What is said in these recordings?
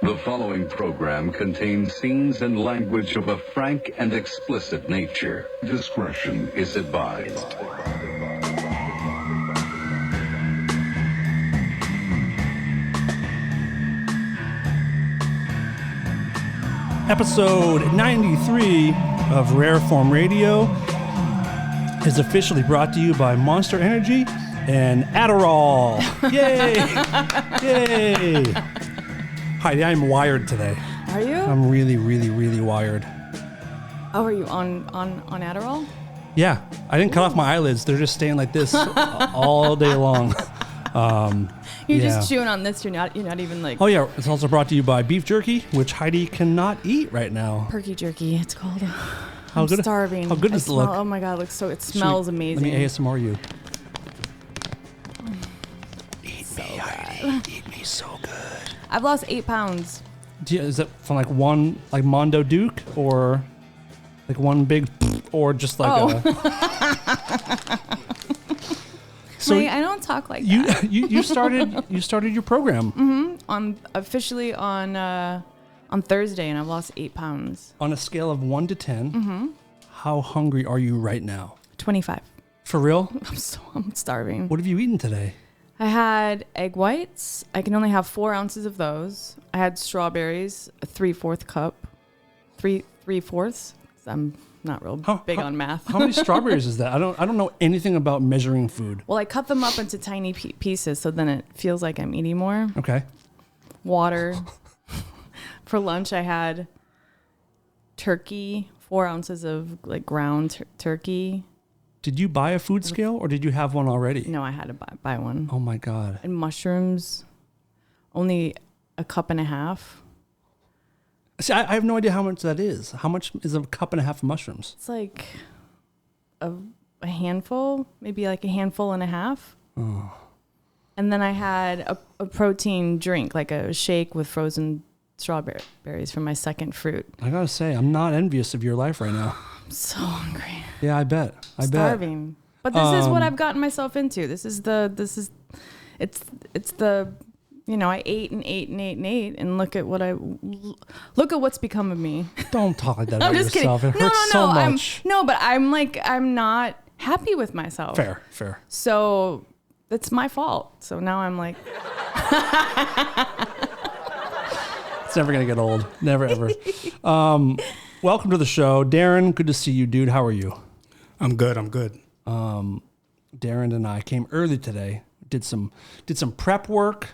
The following program contains scenes and language of a frank and explicit nature. Discretion is advised. Episode 93 of Rare Form Radio is officially brought to you by Monster Energy and Adderall. Yay! Yay! Heidi, I'm wired today. Are you? I'm really, really, really wired. Oh, are you on Adderall? Yeah, I didn't cut off my eyelids. They're just staying like this all day long. You're just chewing on this. You're not even like. Oh yeah, it's also brought to you by beef jerky, which Heidi cannot eat right now. Perky jerky. It's called. How I'm good? Starving. How good does it look? Oh my god, it looks so. It smells amazing. Let me ASMR you. Eat me, Heidi. Eat me so good. I've lost 8 pounds. Is that from like one like Mondo Duke or like one big or just like a? So I don't talk like that. You started your program Officially on Thursday, and I've lost 8 pounds. On a scale of 1 to 10. How hungry are you right now? 25. For real? I'm starving. What have you eaten today? I had egg whites. I can only have 4 ounces of those. I had strawberries, a 3/4 cup. 3/4. I'm not real big on math. How many strawberries is that? I don't know anything about measuring food. Well, I cut them up into tiny pieces, so then it feels like I'm eating more. Okay. Water. For lunch, I had turkey, 4 ounces of like ground turkey. Did you buy a food scale or did you have one already? No, I had to buy one. Oh my God. And mushrooms, only a cup and a half. See, I have no idea how much that is. How much is a cup and a half of mushrooms? It's like a handful, maybe like a handful and a half. Oh. And then I had a protein drink, like a shake with frozen strawberries for my second fruit. I gotta say, I'm not envious of your life right now. I'm so hungry. Yeah, I bet. Starving. But this is what I've gotten myself into. It's the I ate and look at what's become of me. Don't talk like that about just yourself. Kidding. It hurts so much. But I'm not happy with myself. Fair. So it's my fault. So now I'm like, it's never gonna get old. Never ever. Welcome to the show, Darren. Good to see you, dude. How are you? I'm good. Darren and I came early today. Did some prep work,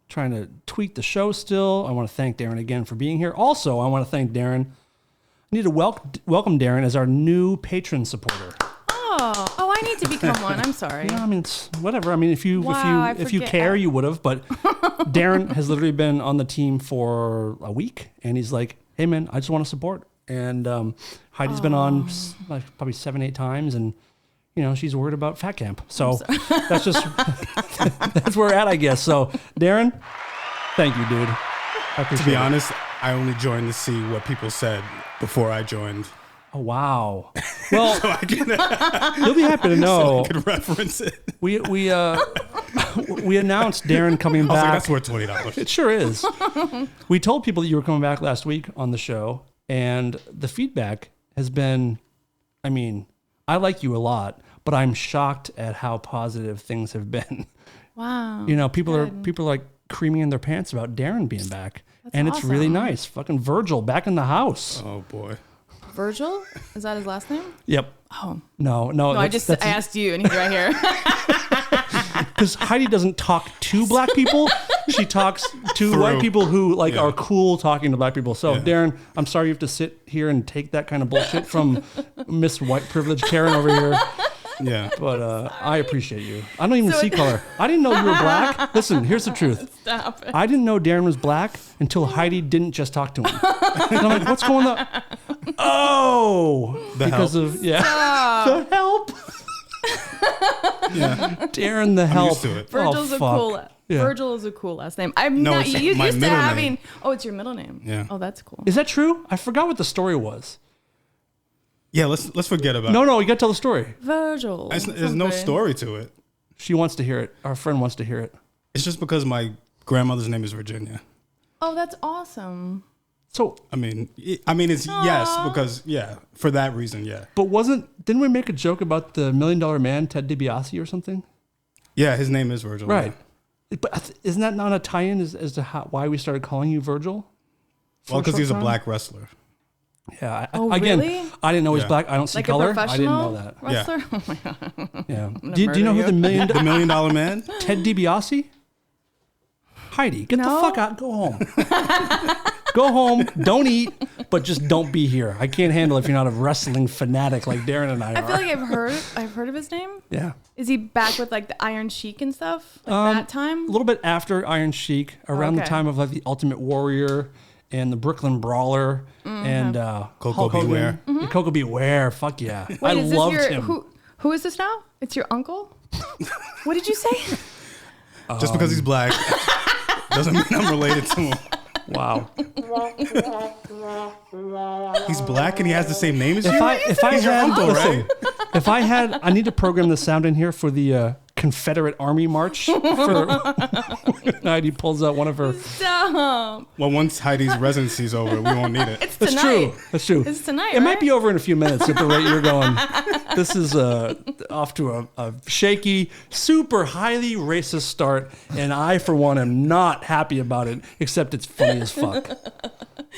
trying to tweak the show still. I want to thank Darren again for being here. Also, I want to thank Darren. I need to welcome Darren as our new patron supporter. Oh, I need to become one. I'm sorry. Yeah, I mean, it's whatever. I mean, if you care, you would have. But Darren has literally been on the team for a week, and he's like, "Hey, man, I just want to support." And Heidi's been on like probably 7-8 times, and she's worried about fat camp. So that's just that's where we're at, I guess. So Darren, thank you, dude. I appreciate it. To be honest, I only joined to see what people said before I joined. Oh wow! Well, so I can, you'll be happy to know. So I can reference it. We announced Darren coming back. That's worth $20. It sure is. We told people that you were coming back last week on the show, and the feedback has been, I mean, I like you a lot, but I'm shocked at how positive things have been. Wow. People are like creaming in their pants about Darren being back. That's and awesome. It's really nice. Fucking Virgil back in the house. Oh boy. Virgil? Is that his last name? Yep. Oh. No. I asked you and he's right here. Because Heidi doesn't talk to black people. She talks to white people who are cool talking to black people. So Darren, I'm sorry you have to sit here and take that kind of bullshit from Miss White Privilege Karen over here. Yeah. But I appreciate you. I don't even see color. I didn't know you were black. Listen, here's the truth. Stop it. I didn't know Darren was black until Heidi didn't just talk to him. And I'm like, what's going on? Oh, the help. The help. Yeah. Darren the help. Used to it. Virgil's Virgil is a cool last name. Used to having. Name. Oh, it's your middle name. Yeah. Oh, that's cool. Is that true? I forgot what the story was. Yeah, let's forget about it. No, you got to tell the story. Virgil. There's no story to it. She wants to hear it. Our friend wants to hear it. It's just because my grandmother's name is Virginia. Oh, that's awesome. So I mean, it's yes because for that reason, yeah. But didn't we make a joke about the $1 Million Man, Ted DiBiase, or something? Yeah, his name is Virgil. Right. But isn't that not a tie-in as to why we started calling you Virgil? Well, because he's a black wrestler. Yeah. Really? I didn't know he's black. I don't see Like color. a professional I didn't know that. wrestler? Yeah. Oh my god. Yeah. Do you know who the The $1 Million Man? Ted DiBiase? Heidi, get the fuck out. Go home. Go home. Don't eat, but just don't be here. I can't handle if you're not a wrestling fanatic like Darren and I are. I feel like I've heard of his name. Yeah. Is he back with like the Iron Sheik and stuff? Like that time? A little bit after Iron Sheik, around the time of like the Ultimate Warrior and the Brooklyn Brawler and Coco Hulk Hogan. Beware. And Coco Beware. Fuck yeah. Wait, I is loved this him. Who is this now? It's your uncle? What did you say? Just because he's black doesn't mean I'm related to him. Wow. He's black and he has the same name as you? If I He's your had, uncle, listen, right? if I had, I need to program the sound in here for the Confederate Army March. For Heidi pulls out one of her. Stop. Well, once Heidi's residency's over, we won't need it. It's That's tonight. true. That's true. It's tonight, It might right? be over in a few minutes at the rate you're going. This is off to a shaky, super highly racist start, and I, for one, am not happy about it. Except it's funny as fuck.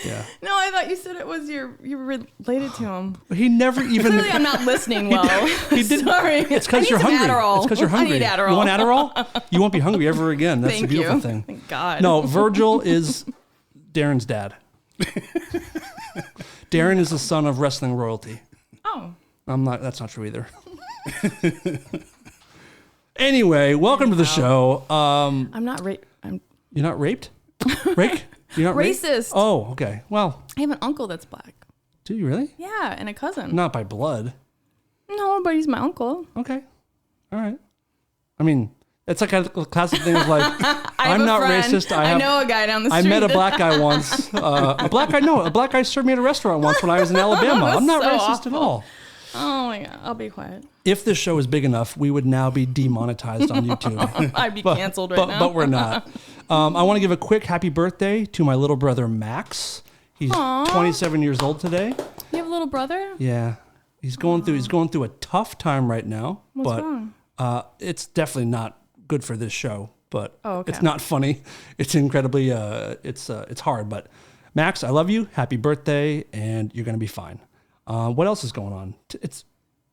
Yeah. No, I thought you said it was you were related to him. He never even. Clearly, I'm not listening well. He didn't. Sorry. It's because you're hungry. Adderall. It's because you're hungry. I need Adderall. You want Adderall? You won't be hungry ever again. That's Thank the beautiful you. thing. Thank God. No, Virgil is Darren's dad. Darren is the son of wrestling royalty. Oh. I'm not. That's not true either. Anyway, welcome to the show. I'm not I'm You're not raped? Rake? You're not raped? racist. Oh, okay. Well, I have an uncle that's black. do you really? Yeah, and a cousin. Not by blood. No, but he's my uncle. Okay. All right. I mean, it's like a classic thing of like, I'm not racist. I know a guy down the I street. met a black guy once. A black guy served me at a restaurant once when I was in Alabama. I'm not so racist at all. Oh my God. I'll be quiet. If this show is big enough, we would now be demonetized on YouTube. I'd be canceled right now. But we're not. I want to give a quick happy birthday to my little brother, Max. He's 27 years old today. You have a little brother? Yeah. He's going through a tough time right now. What's but wrong? It's definitely not good for this show. But okay. it's not funny. It's incredibly it's hard. But Max, I love you. Happy birthday, and you're gonna be fine. What else is going on?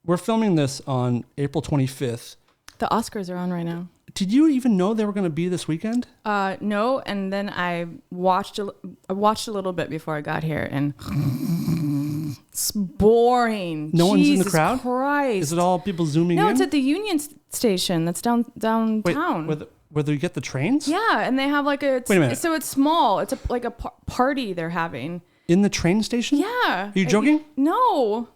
We're filming this on April 25th. The Oscars are on right now. Did you even know they were going to be this weekend? No, and then I watched a little bit before I got here, and it's boring. No one's in the Jesus crowd? Christ. Is it all people zooming in? No, it's at the Union Station. That's downtown. Wait, where you get the trains? Yeah, and they have like Wait a minute. So it's small. It's like a party they're having. In the train station? Yeah. Are you joking? No.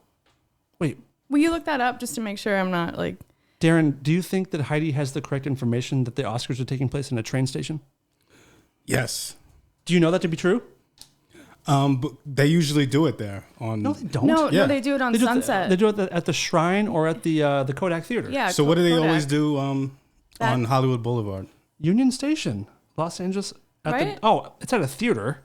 Wait, Will you look that up just to make sure I'm not like... Darren, do you think that Heidi has the correct information that the Oscars are taking place in a train station? Yes. Do you know that to be true? But they usually do it there. No, they don't. No, Yeah. they do it on They do Sunset. They do it at the Shrine or at the Kodak Theater. Yeah. So what do they Kodak. always do on Hollywood Boulevard? Union Station, Los Angeles. Right? It's at a theater.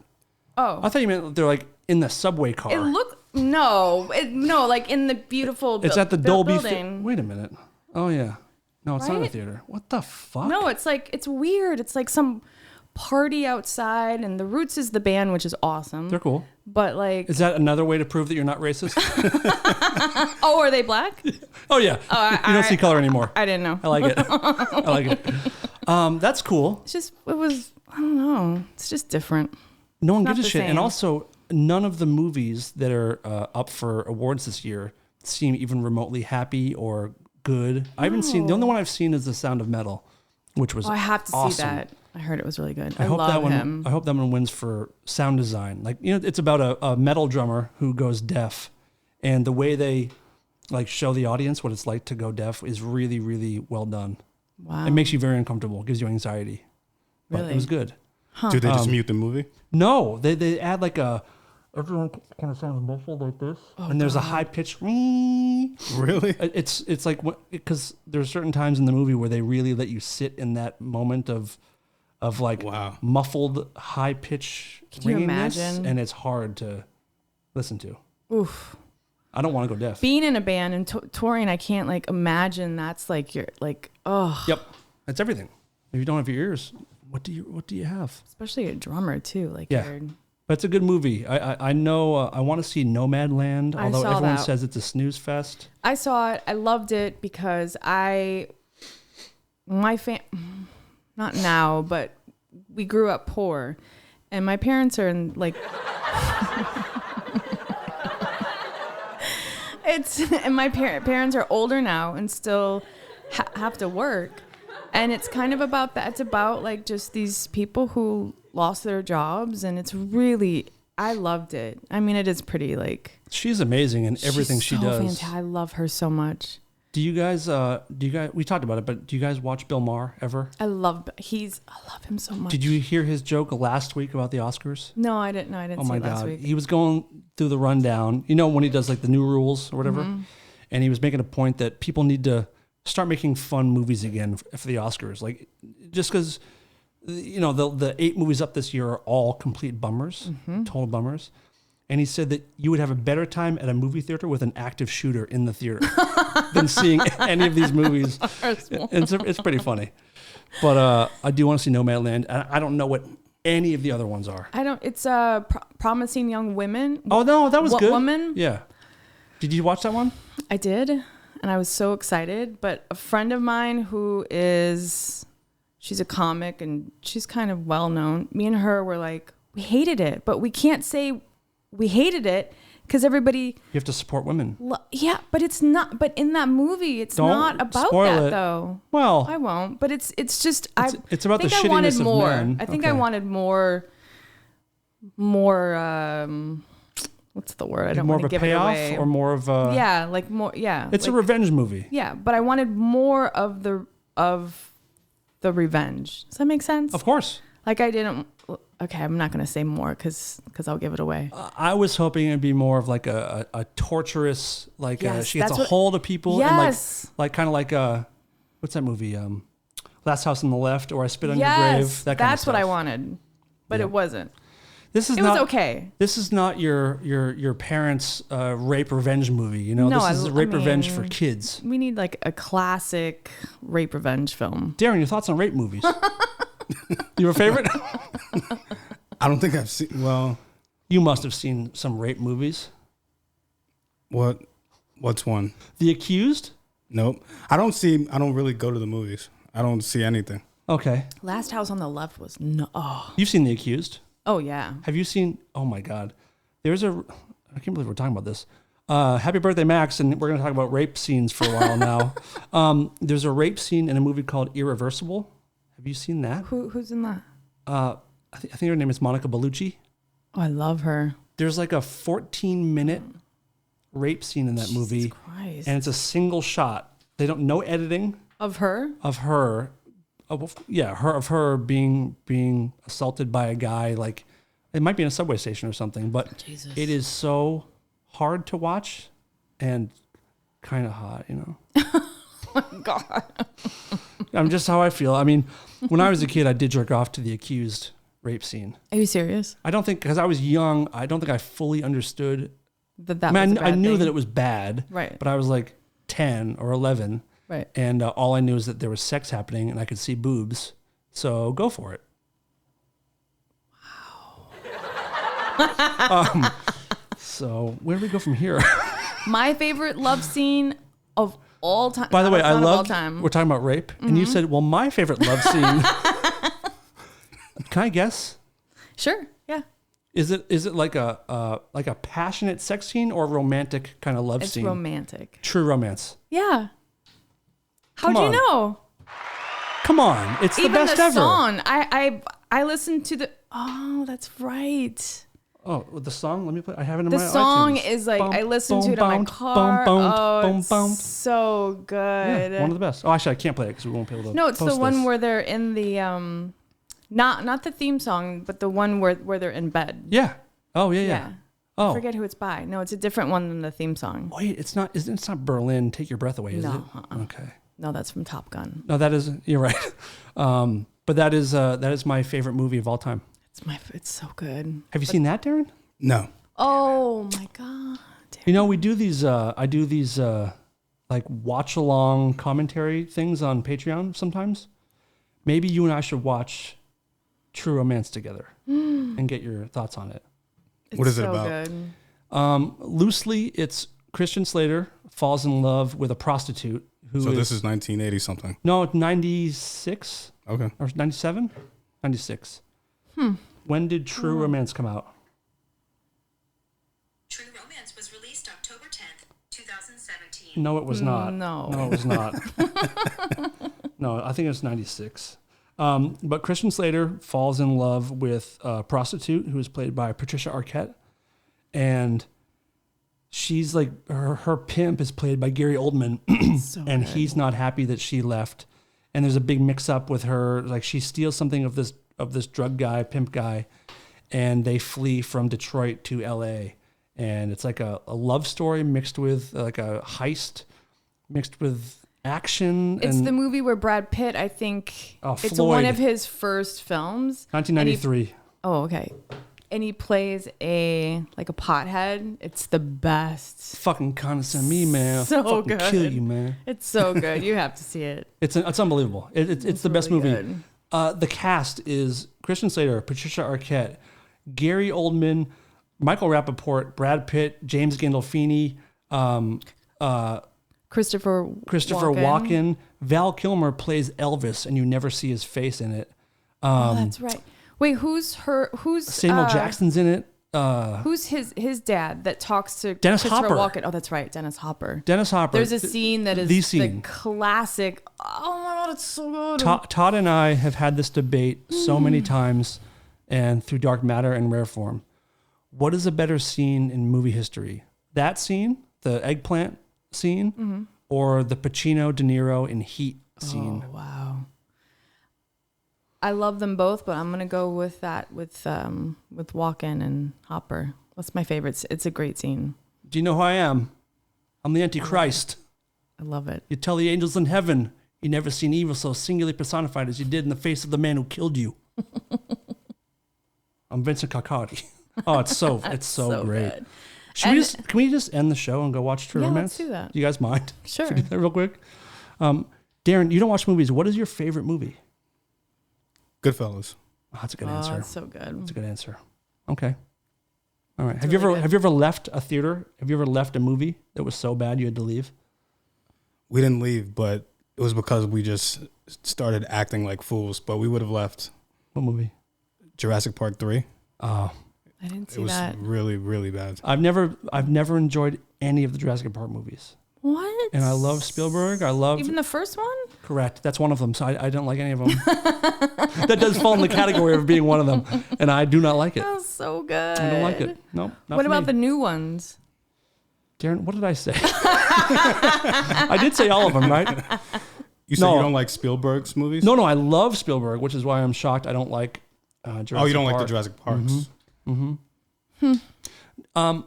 Oh. I thought you meant they're like in the subway car. It looked... No, like in the beautiful It's at the Dolby building. Wait a minute. Oh, yeah. No, it's not a Right? theater. What the fuck? No, it's like, it's weird. It's like some party outside, and the Roots is the band, which is awesome. They're cool. But like... Is that another way to prove that you're not racist? Oh, are they black? Oh, yeah. You don't see color anymore. I didn't know. I like it. I like it. That's cool. It's just, I don't know. It's just different. No one It's gives a not the shit. And same. also, none of the movies that are up for awards this year seem even remotely happy or good. I haven't seen... The only one I've seen is The Sound of Metal, which was I have to awesome. see that. I heard it was really good. I hope love that one. him. I hope that one wins for sound design. Like, it's about a metal drummer who goes deaf, and the way they like show the audience what it's like to go deaf is really, really well done. Wow. It makes you very uncomfortable. It gives you anxiety. But Really? it was good. Do they just mute the movie? No, they add like everyone kind of sounds muffled like this, and there's a high pitched. Really? It's like because there's certain times in the movie where they really let you sit in that moment of of like muffled, high pitch ringiness, and it's hard to listen to. Oof. I don't want to go deaf. Being in a band and touring, I can't like imagine that's like your like Yep, that's everything. If you don't have your ears, what do you have? Especially a drummer too. Like but it's a good movie. I know. I want to see Nomadland, although everyone says it's a snooze fest. I saw it. I loved it because not now, but we grew up poor, and my parents are in like. And my parents are older now and still have to work, and it's kind of about that. It's about like just these people who lost their jobs, and it's really, I loved it. I mean, it is pretty like. She's amazing in everything she does. Fantastic. I love her so much. Do you guys? We talked about it, but do you guys watch Bill Maher ever? I love him so much. Did you hear his joke last week about the Oscars? No, I didn't. No, I didn't. Oh my see it last God. week. He was going through the rundown. You know, when he does like the new rules or whatever, and he was making a point that people need to start making fun movies again for the Oscars. Like, just because, you know, the 8 movies up this year are all complete bummers, total bummers. And he said that you would have a better time at a movie theater with an active shooter in the theater than seeing any of these movies. It's pretty funny. But I do want to see Nomadland. I don't know what any of the other ones are. It's Promising Young Women. Oh, no, that was good. Woman? Yeah. Did you watch that one? I did. And I was so excited. But a friend of mine she's a comic and she's kind of well known. Me and her were like, we hated it, but we can't say we hated it because everybody. You have to support women. Yeah, but it's not. But in that movie, it's not about that though. Well, I won't. But it's just. It's about the I wanted shittiness of more. men. I think I wanted more. What's the word? I don't want to give it away. More of a payoff or more of a. Yeah, like more. Yeah, it's like, a revenge movie. Yeah, but I wanted more of the revenge. Does that make sense? Of course. Like I didn't. Okay, I'm not going to say more because I'll give it away. I was hoping it'd be more of like a torturous, like she gets a hold of people. Yes. And like kind of like what's that movie? Last House on the Left, or I Spit on Your Grave. That kind of that's stuff. what I wanted, but it wasn't. It was okay. This is not your parents' rape revenge movie. You know, this is rape revenge for kids. We need like a classic rape revenge film. Darren, your thoughts on rape movies? Your favorite? I don't think I've seen. Well, you must have seen some rape movies. What's one? The Accused? Nope. I don't really go to the movies. I don't see anything. Okay. Last House on the Left was no. Oh. You've seen The Accused? Oh yeah. Have you seen? Oh my God. I can't believe we're talking about this. Happy birthday, Max, and we're going to talk about rape scenes for a while now. There's a rape scene in a movie called Irreversible. Have you seen that? Who's in that? I think her name is Monica Bellucci. Oh, I love her. There's like a 14-minute rape scene in that movie. Christ. And it's a single shot. They don't no editing of her. Of her being assaulted by a guy. Like it might be in a subway station or something, but Jesus. It is so hard to watch and kind of hot, you know. Oh my God. I'm just how I feel. I mean, when I was a kid, I did jerk off to The Accused rape scene. Are you serious? I don't think, because I was young, I don't think I fully understood. I knew that it was bad. Right. But I was like 10 or 11. Right. And all I knew is that there was sex happening and I could see boobs. So go for it. Wow. So where do we go from here? My favorite love scene of all time. By the way, I love. We're talking about rape, and you said, "Well, my favorite love scene." Can I guess? Sure. Yeah. Is it like a passionate sex scene or a romantic kind of love scene? It's romantic. True romance. Yeah. How'd you know? Come on, it's the best ever. Even the song. I listened to the. Oh, that's right. Oh, the song. Let me put. I have it in the my. The song iTunes. is like I listened to it in my car. It's so good. Yeah, one of the best. Oh, actually, I can't play it because we won't be able to. No, it's the one where they're in the not the theme song, but the one where they're in bed. Yeah. Oh yeah. Oh. I forget who it's by. No, it's a different one than the theme song. Wait, it's not Berlin. Take Your Breath Away, is it? No. Okay. No, that's from Top Gun. No, that isn't. You're right. But that is my favorite movie of all time. It's so good. Have you seen that, Darren? No. Oh my God. You know, we do these. I do these like watch along commentary things on Patreon sometimes. Maybe you and I should watch True Romance together and get your thoughts on it. What is it about? Good. Loosely, it's Christian Slater falls in love with a prostitute who. So this is 1980 something. No, 96. Okay. Or 97? 96. When did True Romance come out? True Romance was released October 10th, 2017. No, it was not. No. No, it was not. No, I think it was 96. But Christian Slater falls in love with a prostitute who is played by Patricia Arquette. And she's like, her pimp is played by Gary Oldman. And he's not happy that she left. And there's a big mix up with her. Like she steals something of this drug guy, pimp guy. And they flee from Detroit to LA. And it's like a love story mixed with like a heist, mixed with action. It's the movie where Brad Pitt, I think, it's Floyd. one of his first films. 1993. Okay. And he plays a pothead. It's the best. Fucking condescend me, man. So I'll fucking good. kill you, man. It's so good. You have to see it. It's unbelievable. It's the best really movie. The cast is Christian Slater, Patricia Arquette, Gary Oldman, Michael Rappaport, Brad Pitt, James Gandolfini, Christopher Walken. Val Kilmer plays Elvis, and you never see his face in it. Oh, that's right. Wait, who's Samuel Jackson's in it. Who's his dad that talks to Dennis Christopher Hopper. Walken? Oh, that's right, Dennis Hopper. Dennis Hopper. There's a scene that is the classic. Oh my God, it's so good. Todd and I have had this debate so many times, and through Dark Matter and Rare Form. What is a better scene in movie history? That scene, the eggplant scene, or the Pacino, De Niro in Heat scene? Oh, wow. I love them both, but I'm gonna go with that with Walken and Hopper. That's my favorite. It's a great scene. Do you know who I am? I'm the Antichrist. I love it. You tell the angels in heaven, you never seen evil so singularly personified as you did in the face of the man who killed you. I'm Vincent Cacotti. Oh, it's so great. Good. Can we just end the show and go watch True Romance? Let's do that. Do you guys mind? Sure. Should we do that real quick? Darren, you don't watch movies. What is your favorite movie? Goodfellas. Oh, that's a good answer. That's so good. That's a good answer. Okay. All right. Have you ever left a theater? Have you ever left a movie that was so bad you had to leave? We didn't leave, but it was because we just started acting like fools. But we would have left. What movie? Jurassic Park 3. Oh. I didn't see It was that. really, really bad. I've never enjoyed any of the Jurassic Park movies. What? And I love Spielberg. I love Even the first one? Correct. That's one of them. So I don't like any of them. That does fall in the category of being one of them. And I do not like it. That was so good. I don't like it. No. Not What for about me. the new ones? Darren, what did I say? I did say all of them, right? You said you don't like Spielberg's movies? No, I love Spielberg, which is why I'm shocked I don't like Jurassic Park. Oh, you don't like the Jurassic Parks?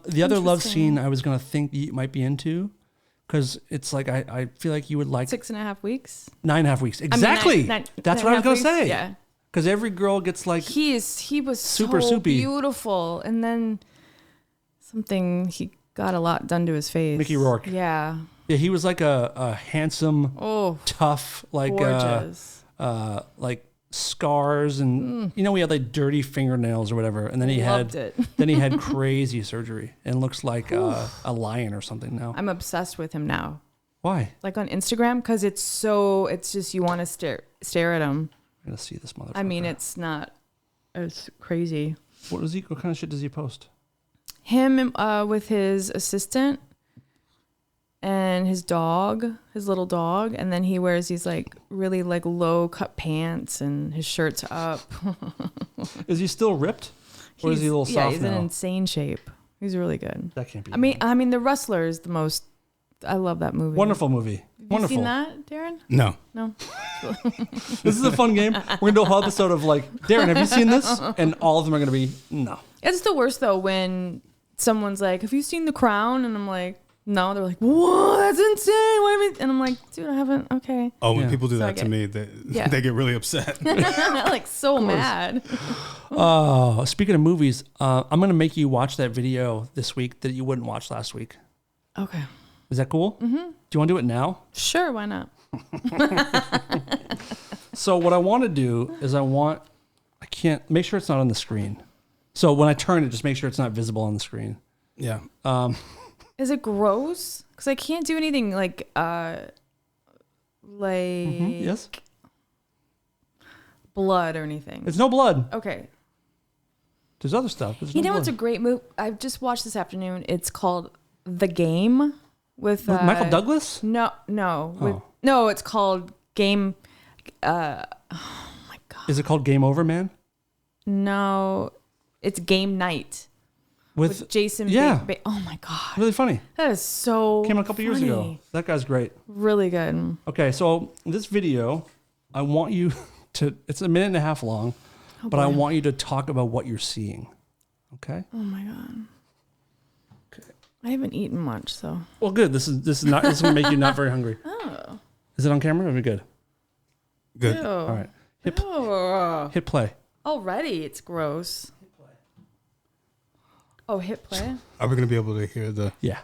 The other love scene I was going to think you might be into, because it's like I feel like you would like 6.5 weeks. 9.5 weeks. Exactly. That's what I was going to say. Yeah. Because every girl gets like He was super so soupy. beautiful, and then he got a lot done to his face. Mickey Rourke. Yeah. Yeah, he was like a handsome, tough, like Gorgeous. like scars, and he had like dirty fingernails or whatever. And then he Loved it. then he had crazy surgery and looks like a lion or something now. I'm obsessed with him now. Why? Like on Instagram, because it's just you want to stare at him. I'm gonna see this motherfucker. I mean, it's crazy. What kind of shit does he post? Him with his assistant and his little dog, and then he wears these like really like low cut pants and his shirt's up. Is he still ripped? Or is he a little soft now? Yeah, he's in insane shape. He's really good. That can't be. I mean, The Rustler is the most. I love that movie. Wonderful movie. Have you seen that, Darren? No. No. This is a fun game. We're gonna do a whole episode of like, Darren, have you seen this? And all of them are gonna be no. It's the worst though when someone's like, "Have you seen The Crown?" And I'm like, No, they're like, whoa, that's insane. What do you mean? And I'm like, dude, I haven't. Okay. Oh, when Yeah. people do So I that to get- me, they get really upset. Like so mad. Oh, speaking of movies, I'm going to make you watch that video this week that you wouldn't watch last week. Okay. Is that cool? Mm-hmm. Do you want to do it now? Sure, why not? So what I want to do is I can't make sure it's not on the screen. So when I turn it, just make sure it's not visible on the screen. Yeah. Is it gross? Because I can't do anything like Yes. blood or anything. It's no blood. Okay. There's other stuff. There's You no know blood. what's a great movie? I've just watched this afternoon. It's called The Game with Michael Douglas? No. Oh. No, it's called Game. Oh my god. Is it called Game Over, Man? No, it's Game Night with Jason. Yeah. Oh my god, Really funny. that is so. Came out a couple years ago. That guy's great. Really good. Okay, so this video, I want you to, it's a minute and a half long, but I boy. want you to talk about what you're seeing. Okay? Oh my god. I haven't eaten much, so. Well, good. This is going to make you not very hungry. Oh. Is it on camera? It'll be good. Good. Ew. All right. Ew. Hit play. Already, it's gross. Oh, hit play. Are we gonna be able to hear the? Yeah.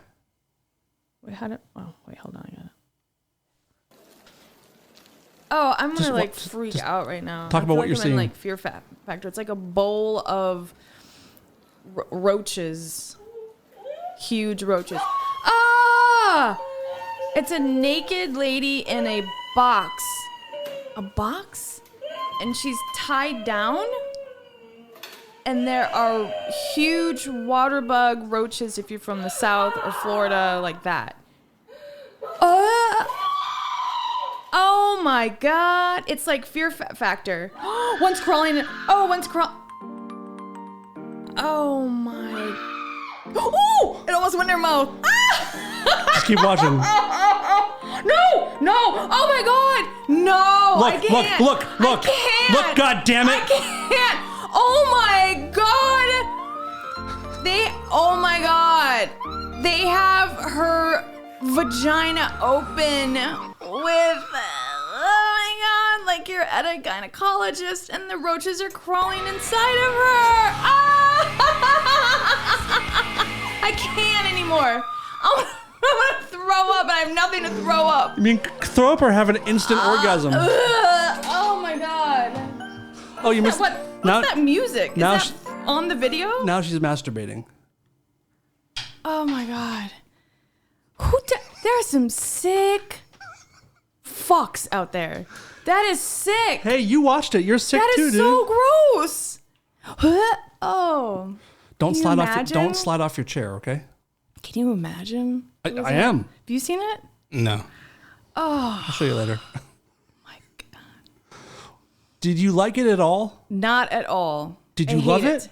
Wait, how did? Oh, wait, hold on, I got it. Oh, I'm Just gonna like what- freak just out right now. talk I about feel what like you're I'm seeing. In, like fear factor. It's like a bowl of roaches, huge roaches. Ah! It's a naked lady in a box. A box? And she's tied down? And there are huge water bug roaches if you're from the South or Florida, like that. Oh my god. It's like fear factor. One's crawling. One's crawling. Oh my. Oh! It almost went in her mouth. Ah! Just keep watching. No! Oh my god! No! I can't! Look! I can't! Look, God damn it! I can't! Oh my god! Oh my god! They have her vagina open with, oh my god, like you're at a gynecologist and the roaches are crawling inside of her! Ah! I can't anymore! I'm gonna throw up and I have nothing to throw up! I mean, throw up or have an instant orgasm. Oh my god! Oh, you missed. What's that music? Is now that on the video? Now she's masturbating. Oh my god. There are some sick fucks out there. That is sick. Hey, you watched it. You're sick That too, is dude. so gross. Oh. Don't Can you slide off. imagine? Don't slide off your chair, okay? Can you imagine? I am. Have you seen it? No. I'll show you later. My god. Did you like it at all? Not at all. Did I you love hate it?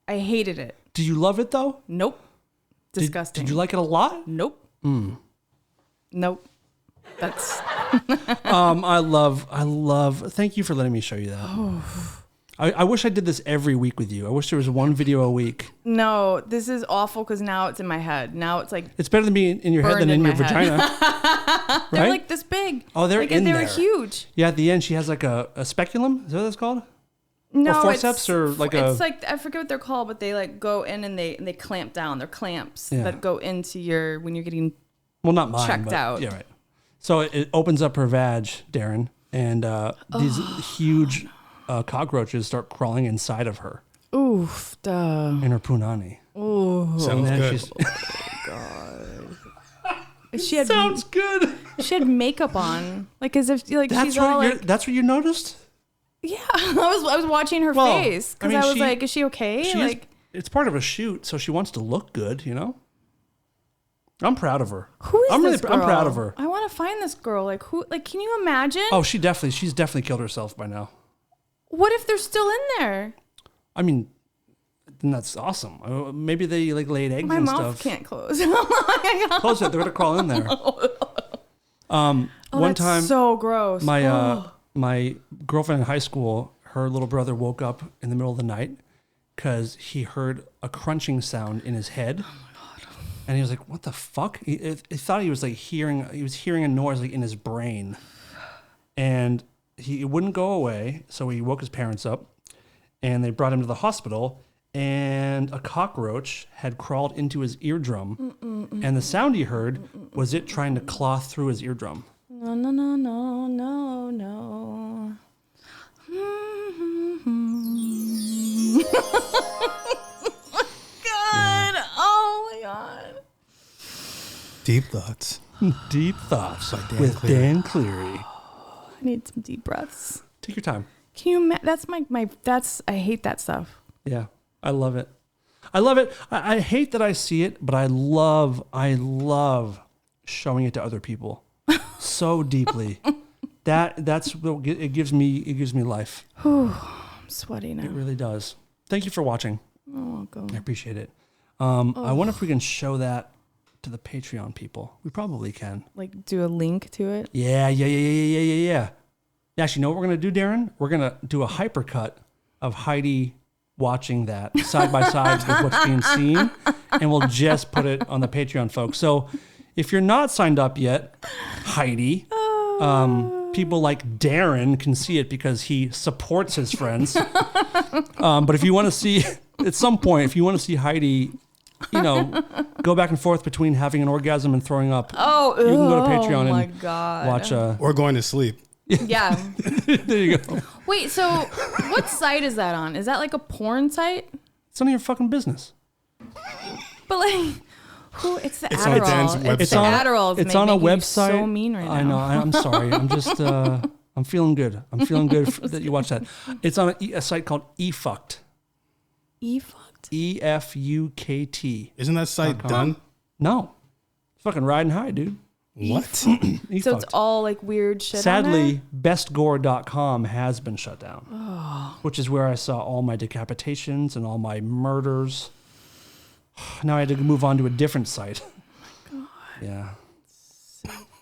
I hated it. Did you love it though? Nope. Disgusting. Did you like it a lot? Nope. Nope. That's I love. Thank you for letting me show you that. I wish I did this every week with you. I wish there was one video a week. no. This is awful because now it's in my head. Now it's like It's better than being in your head Burned than in in your my head. vagina. they're right? like this big. Oh, they're like, in they there. were huge. Yeah, at the end she has like a speculum. Is that what it's called? No, forceps it's, or like a- It's like I forget what they're called, but they like go in and they clamp down. They're clamps Yeah. that go into your when you're getting. Well, not mine. Checked but- out. Yeah, right. So it opens up her vag, Darren, and these huge cockroaches start crawling inside of her Oof, duh. in her punani. Sounds And then good. She had Sounds good. she had makeup on, like as if like That's she's all what like. that's what you noticed. Yeah, I was watching her Well, face I because mean, I was she- like, is she okay? She is- like, it's part of a shoot, so she wants to look good. You know. I'm proud of her. who is I'm this girl? I'm proud of her. I want to find this girl. Like who? Like, can you imagine? Oh, she's definitely killed herself by now. What if they're still in there? I mean, then that's awesome. Maybe they like laid eggs My and mouth stuff. can't close. Oh my God. Close it. They're gonna crawl in there. One That's time, so gross. my girlfriend in high school, her little brother woke up in the middle of the night because he heard a crunching sound in his head. And he was like, what the fuck? He thought he was like hearing a noise like in his brain. And he wouldn't go away. So he woke his parents up and they brought him to the hospital. And a cockroach had crawled into his eardrum. And the sound he heard was it trying to claw through his eardrum. No, no, no, no, no, no. God. Oh my God. Deep thoughts. Deep thoughts By Dan with Cleary. Dan Cleary. I need some deep breaths. Take your time. Can you? That's my. I hate that stuff. Yeah, I love it. I love it. I hate that I see it, but I love showing it to other people so deeply. That's what it gives me. It gives me life. I'm sweaty now. It really does. Thank you for watching. You're welcome. I appreciate it. I wonder if we can show that to the Patreon people. We probably can. Like do a link to it. Yeah. Actually, you know what we're gonna do, Darren? We're gonna do a hypercut of Heidi watching that side by side with what's being seen, and we'll just put it on the Patreon, folks. So if you're not signed up yet, Heidi, people like Darren can see it because he supports his friends. But if you want to see, at some point, if you want to see Heidi, go back and forth between having an orgasm and throwing up, you can go to Patreon and watch. Or going to sleep. Yeah. There you go. Wait, so what site is that on? Is that like a porn site? It's none of your fucking business. But like, who? It's the It's on Dan's Adderall. website. It's the Adderall. It's on a making you website. So mean right now. I know. I'm sorry. I'm just. I'm feeling good. I'm feeling good that you watched that. It's on a site called eFucked. E-fucked? EFUKT. Isn't that site done? No, it's fucking riding high, dude. What? eFucked. So it's all like weird shit. Sadly, bestgore.com has been shut down, which is where I saw all my decapitations and all my murders. Now I had to move on to a different site. Yeah.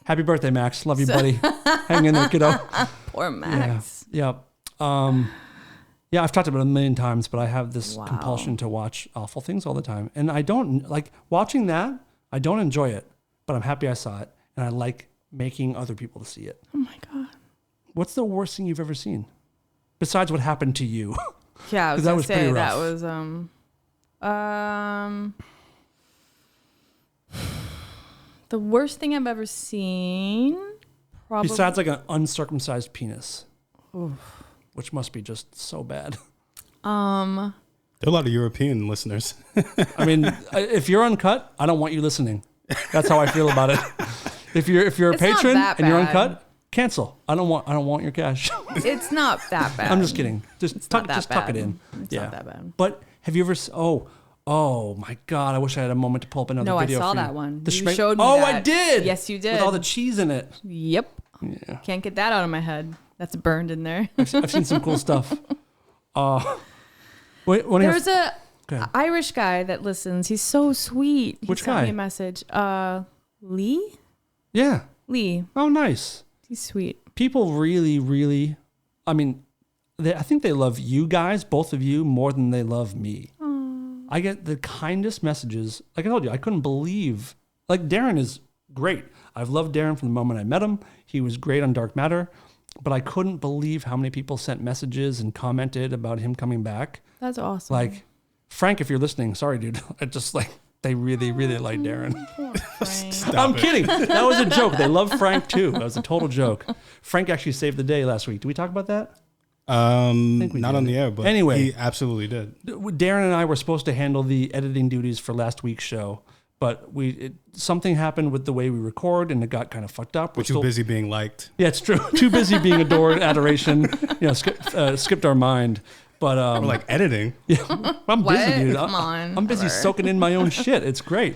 Happy birthday, Max. Love you, buddy. Hang in there, kiddo. Poor Max. Yeah. Yeah, I've talked about it a million times, but I have this compulsion to watch awful things all the time. And I don't like watching that. I don't enjoy it, but I'm happy I saw it. And I like making other people to see it. Oh my God. What's the worst thing you've ever seen? Besides what happened to you? Yeah, I was that gonna was say pretty that rough. was the worst thing I've ever seen. Probably. Besides like an uncircumcised penis. Which must be just so bad. There are a lot of European listeners. I mean, if you're uncut, I don't want you listening. That's how I feel about it. If you're a It's not patron that and you're bad. uncut, cancel. I don't want your cash. It's not that bad. I'm just kidding. Just tuck it in. It's not that bad. But have you ever? Oh my God! I wish I had a moment to pull up another No, I video. saw for you. that one. The You schmeg- showed me Oh, that. I did. Yes, you did. With all the cheese in it. Yep. Yeah. Can't get that out of my head. That's burned in there. I've seen some cool stuff. Wait, There's a Go ahead. Irish guy that listens. He's so sweet. He Which sent guy? me a message. Lee? Yeah. Lee. Oh, nice. He's sweet. People really, really. I mean, I think they love you guys, both of you, more than they love me. I get the kindest messages. Like I told you, I couldn't believe. Like Darren is great. I've loved Darren from the moment I met him. He was great on Dark Matter, but I couldn't believe how many people sent messages and commented about him coming back. That's awesome. Like Frank, if you're listening, sorry, dude. I just like they really, really like Darren. Frank. I'm kidding. That was a joke. They love Frank too. That was a total joke. Frank actually saved the day last week. Did we talk about that? Not did. on the air, but Anyway. he absolutely did. Darren and I were supposed to handle the editing duties for last week's show, but something happened with the way we record, and it got kind of fucked up. We're too busy being liked. Yeah, it's true. Too busy being adored, adoration. Skipped our mind. But We're like editing. yeah, I'm busy, What? dude. Come on, I'm busy whatever. soaking in my own shit. It's great.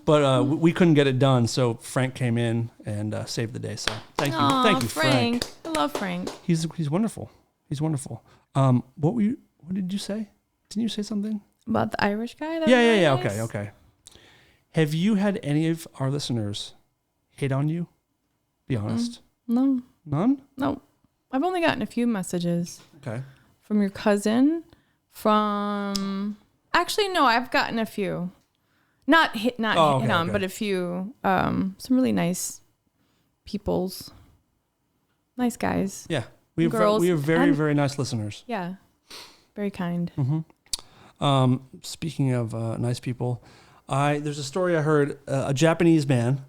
But we couldn't get it done, so Frank came in and saved the day. So thank you, Frank. I love Frank. He's wonderful. He's wonderful. What did you say? Didn't you say something? About the Irish guy? That Yeah. was nice? Okay. Have you had any of our listeners hate on you? Be honest. No. None? No. I've only gotten a few messages Okay. from your cousin. Actually, no, I've gotten a few. Not hit okay, on, okay. but a few, some really nice peoples. Nice guys. Yeah. Girls. We have very, And- very nice listeners. Yeah. Very kind. Speaking of nice people, there's a story I heard. A Japanese man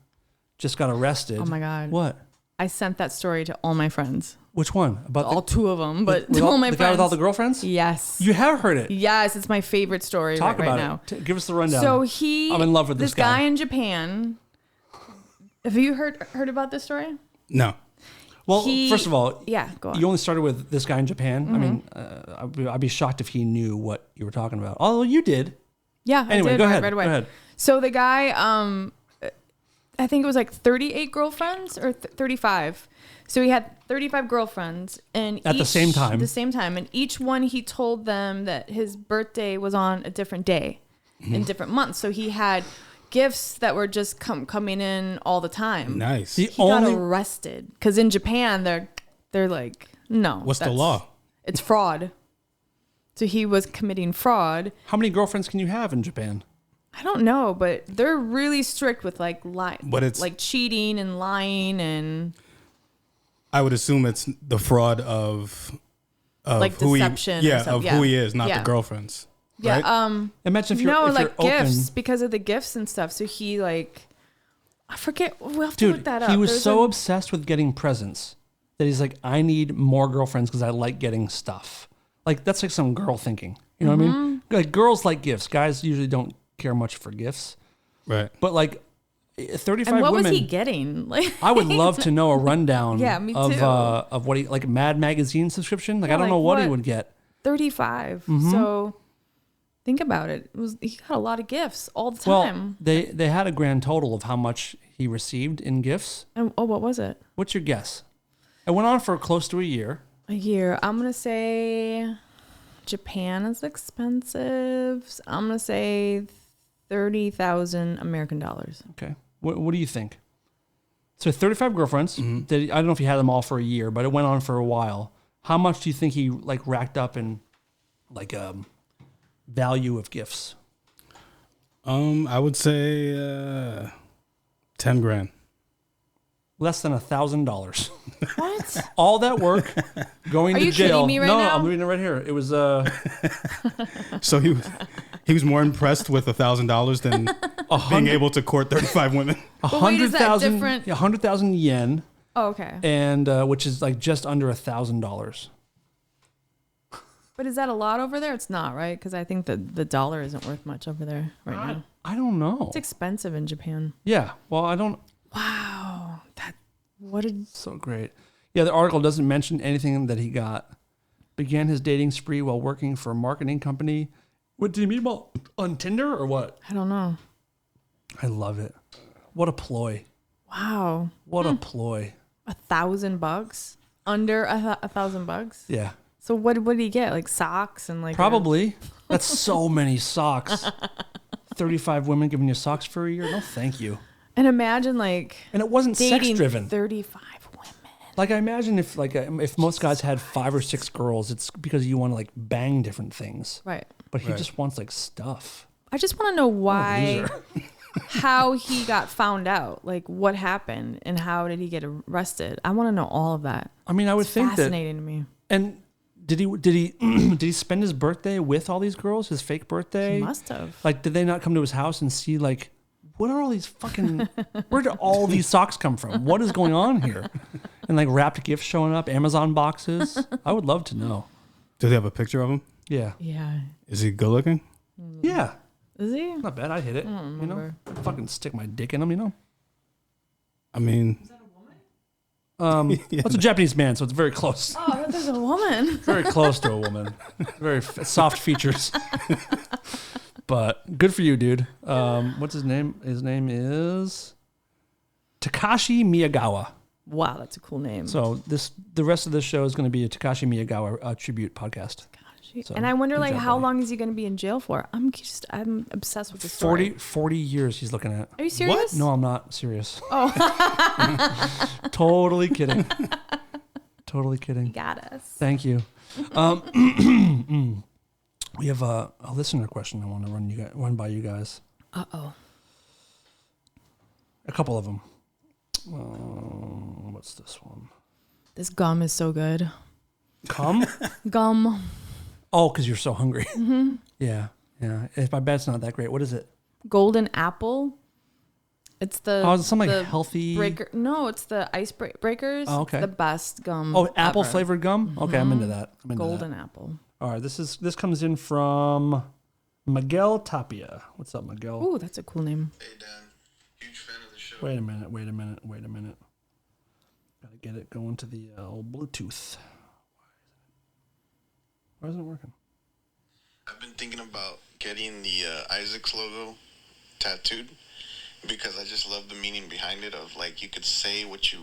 just got arrested. Oh my God. What? I sent that story to all my friends. Which one? About All two of them, but with to all my the friends. guy with all the girlfriends? Yes. You have heard it. Yes, it's my favorite story Talk right about now. it. Give us the rundown. So I'm in love with this guy. guy in Japan. Have you heard about this story? No. Well, first of all, yeah, go on. you only started with this guy in Japan. I mean, I'd be shocked if he knew what you were talking about. Although you did. Yeah, Anyway, I did go ahead. right away. Go ahead. So the guy, I think it was like 38 girlfriends or 35. So he had 35 girlfriends, and At the same time. The same time, and each one he told them that his birthday was on a different day, in different months. So he had gifts that were just coming in all the time. Nice. The He got only arrested because in Japan they're like, no. What's the that's- law? It's fraud. So he was committing fraud. how many girlfriends can you have in Japan? I don't know, but they're really strict with like But it's- like cheating and lying and I would assume it's the fraud of like who deception. he, or yeah, something. of who he is, not Yeah. the girlfriends. Yeah. right? Imagine if you're No, if like you're gifts open. because of the gifts and stuff. So he like, I forget. We'll have to Dude, look that up. he was There's so a- obsessed with getting presents that he's like, I need more girlfriends because I like getting stuff. Like that's like some girl thinking. You know what I mean? Like girls like gifts. Guys usually don't care much for gifts. Right. But like 35 And what women. was he getting? Like, I would love to know a rundown Yeah, me of too. Of what he like Mad Magazine subscription. Like Yeah, I don't like know what he what? would get. 35. So think about it. He got a lot of gifts all the Well, time. they had a grand total of how much he received in gifts. And what was it? What's your guess? It went on for close to a year. A year. I'm gonna say Japan is expensive. So I'm gonna say 30,000 American dollars. Okay. What do you think? So 35 girlfriends. I don't know if he had them all for a year, but it went on for a while. How much do you think he like racked up in like value of gifts? I would say 10 grand. Less than $1,000. What? All that work going Are to you jail. kidding me right no, now? I'm reading it right here. It was So he was more impressed with $1,000 than being able to court 35 women. wait, is that 100,000 different? 100,000 yen, Oh, okay. and which is like just under $1,000. But is that a lot over there? It's not, right? Because I think that the dollar isn't worth much over there right now. I don't know. It's expensive in Japan. Yeah. Well, I don't. Wow. What did... So great. Yeah, the article doesn't mention anything that he got. Began his dating spree while working for a marketing company. What did he meet about on Tinder or what? I don't know. I love it. What a ploy. Wow. What a ploy. $1,000? Under $1,000? Yeah. So what did he get? Like socks and like... Probably. That's so many socks. 35 women giving you socks for a year? No, thank you. And imagine like... And it wasn't sex dating driven. 35 women. Like I imagine if most guys had 5 or 6 girls, it's because you want to like bang different things. Right. But he Right. just wants like stuff. I just want to know why... Loser. how he got found out. Like what happened and how did he get arrested? I want to know all of that. I mean, I would It's think that. fascinating to me. And did he spend his birthday with all these girls? His fake birthday? He must have. Like, did they not come to his house and see like, what are all these fucking? Where do all these socks come from? What is going on here? And like wrapped gifts showing up, Amazon boxes. I would love to know. Do they have a picture of him? Yeah. Yeah. Is he good looking? Yeah. Is he? Not bad. I'd hit it. You know, remember. I'd fucking stick my dick in him. You know. I mean, That's a Japanese man, so it's very close. Oh, there's a woman. Very close to a woman. Very soft features. But good for you, dude. What's his name? His name is Takashi Miyagawa. Wow, that's a cool name. So the rest of this show is going to be a Takashi Miyagawa tribute podcast. So, and I wonder, good like, job, how buddy. long is he going to be in jail for? I'm obsessed with this story. 40 years he's looking at. Are you serious? No, I'm not serious. Oh, Totally kidding. Totally kidding. got us. Thank you. We have a listener question I want to run by you guys. Uh-oh. A couple of them. What's this one? This gum is so good. Gum? Gum. Oh, because you're so hungry. Mm-hmm. Yeah. If my bet's not that great, what is it? Golden apple. It's the it's something like healthy breaker. No, it's the ice breakers. Oh, okay. It's the best gum. Oh, apple ever. flavored gum. Mm-hmm. Okay, I'm into that. Golden apple. All right, this comes in from Miguel Tapia. What's up, Miguel? Ooh, that's a cool name. Hey Dan, huge fan of the show. Wait a minute. Gotta get it going to the old Bluetooth. Why isn't it working? I've been thinking about getting the Isaac's logo tattooed because I just love the meaning behind it of like you could say what you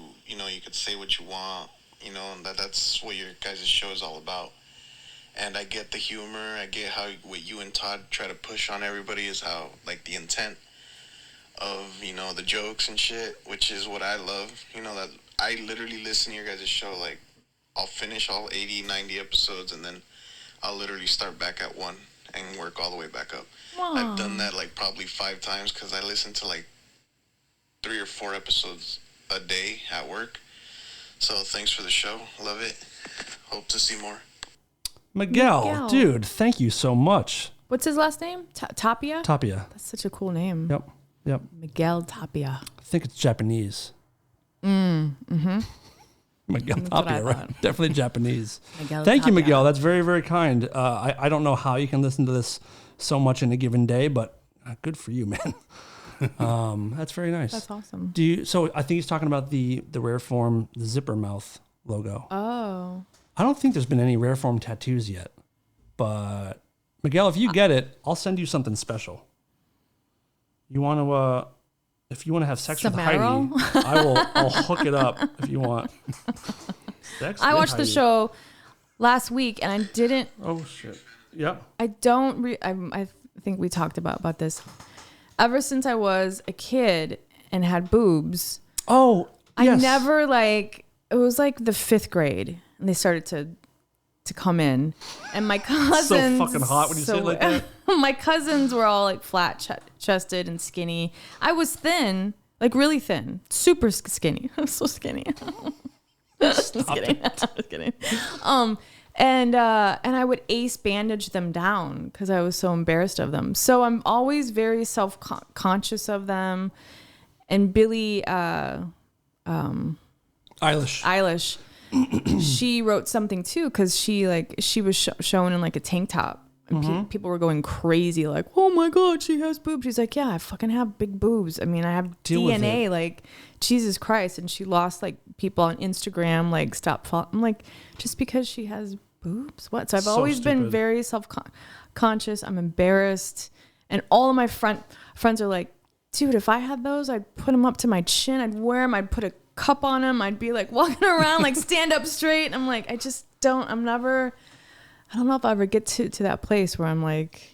could say what you want, and that's what your guys' show is all about. And I get the humor, I get how what you and Todd try to push on everybody is how like the intent of, the jokes and shit, which is what I love. That I literally listen to your guys' show, like I'll finish all 80, 90 episodes and then I'll literally start back at 1 and work all the way back up. Aww. I've done that like probably 5 times because I listen to like 3 or 4 episodes a day at work. So thanks for the show. Love it. Hope to see more. Miguel, dude, thank you so much. What's his last name? Tapia? Tapia. That's such a cool name. Yep. Miguel Tapia. I think it's Japanese. Mm-hmm. Miguel Tapia, right? Definitely Japanese. Thank you, Miguel. That's very, very kind. I don't know how you can listen to this so much in a given day, but good for you, man. That's very nice. That's awesome. So I think he's talking about the rare form, the zipper mouth logo. Oh. I don't think there's been any rare form tattoos yet, but Miguel, if you get it, I'll send you something special. You want to, if you want to have sex with Heidi, I'll hook it up if you want. I watched the show last week and I didn't. Oh shit. Yep. I don't. I think we talked about this. Ever since I was a kid and had boobs. Oh. Yes. I never it was like the 5th grade and they started to come in, and my cousins. So fucking hot when you say it like that. My cousins were all like flat chested and skinny. I was thin, like really thin, super skinny. I was so skinny. Just kidding. Just kidding. And I would ace bandage them down because I was so embarrassed of them. So I'm always very self-conscious of them. And Billie Eilish, she wrote something too because she was shown in like a tank top. And people were going crazy, like, "Oh my God, she has boobs." She's like, "Yeah, I fucking have big boobs. I mean, I have DNA, like, Jesus Christ." And she lost like people on Instagram, like, stop following. I'm like, just because she has boobs, what? So I've always been very self-conscious. I'm embarrassed, and all of my friends are like, "Dude, if I had those, I'd put them up to my chin. I'd wear them. I'd put a cup on them. I'd be like walking around, like stand up straight." And I'm like, I just don't. I don't know if I ever get to that place where I'm like,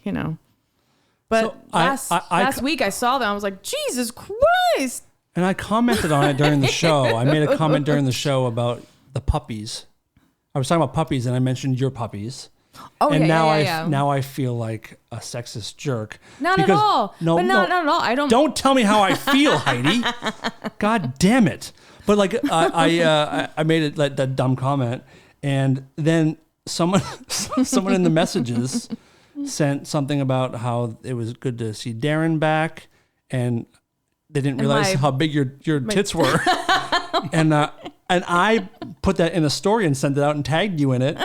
But so last week I saw them. I was like, Jesus Christ. And I commented on it during the show. I made a comment during the show about the puppies. I was talking about puppies and I mentioned your puppies. Oh, and yeah, now I feel like a sexist jerk. Not at all. No, not at all. Don't tell me how I feel, Heidi. God damn it. But like I made it like that dumb comment, and then someone in the messages sent something about how it was good to see Darren back, and they didn't realize how big your tits were. And I put that in a story and sent it out and tagged you in it.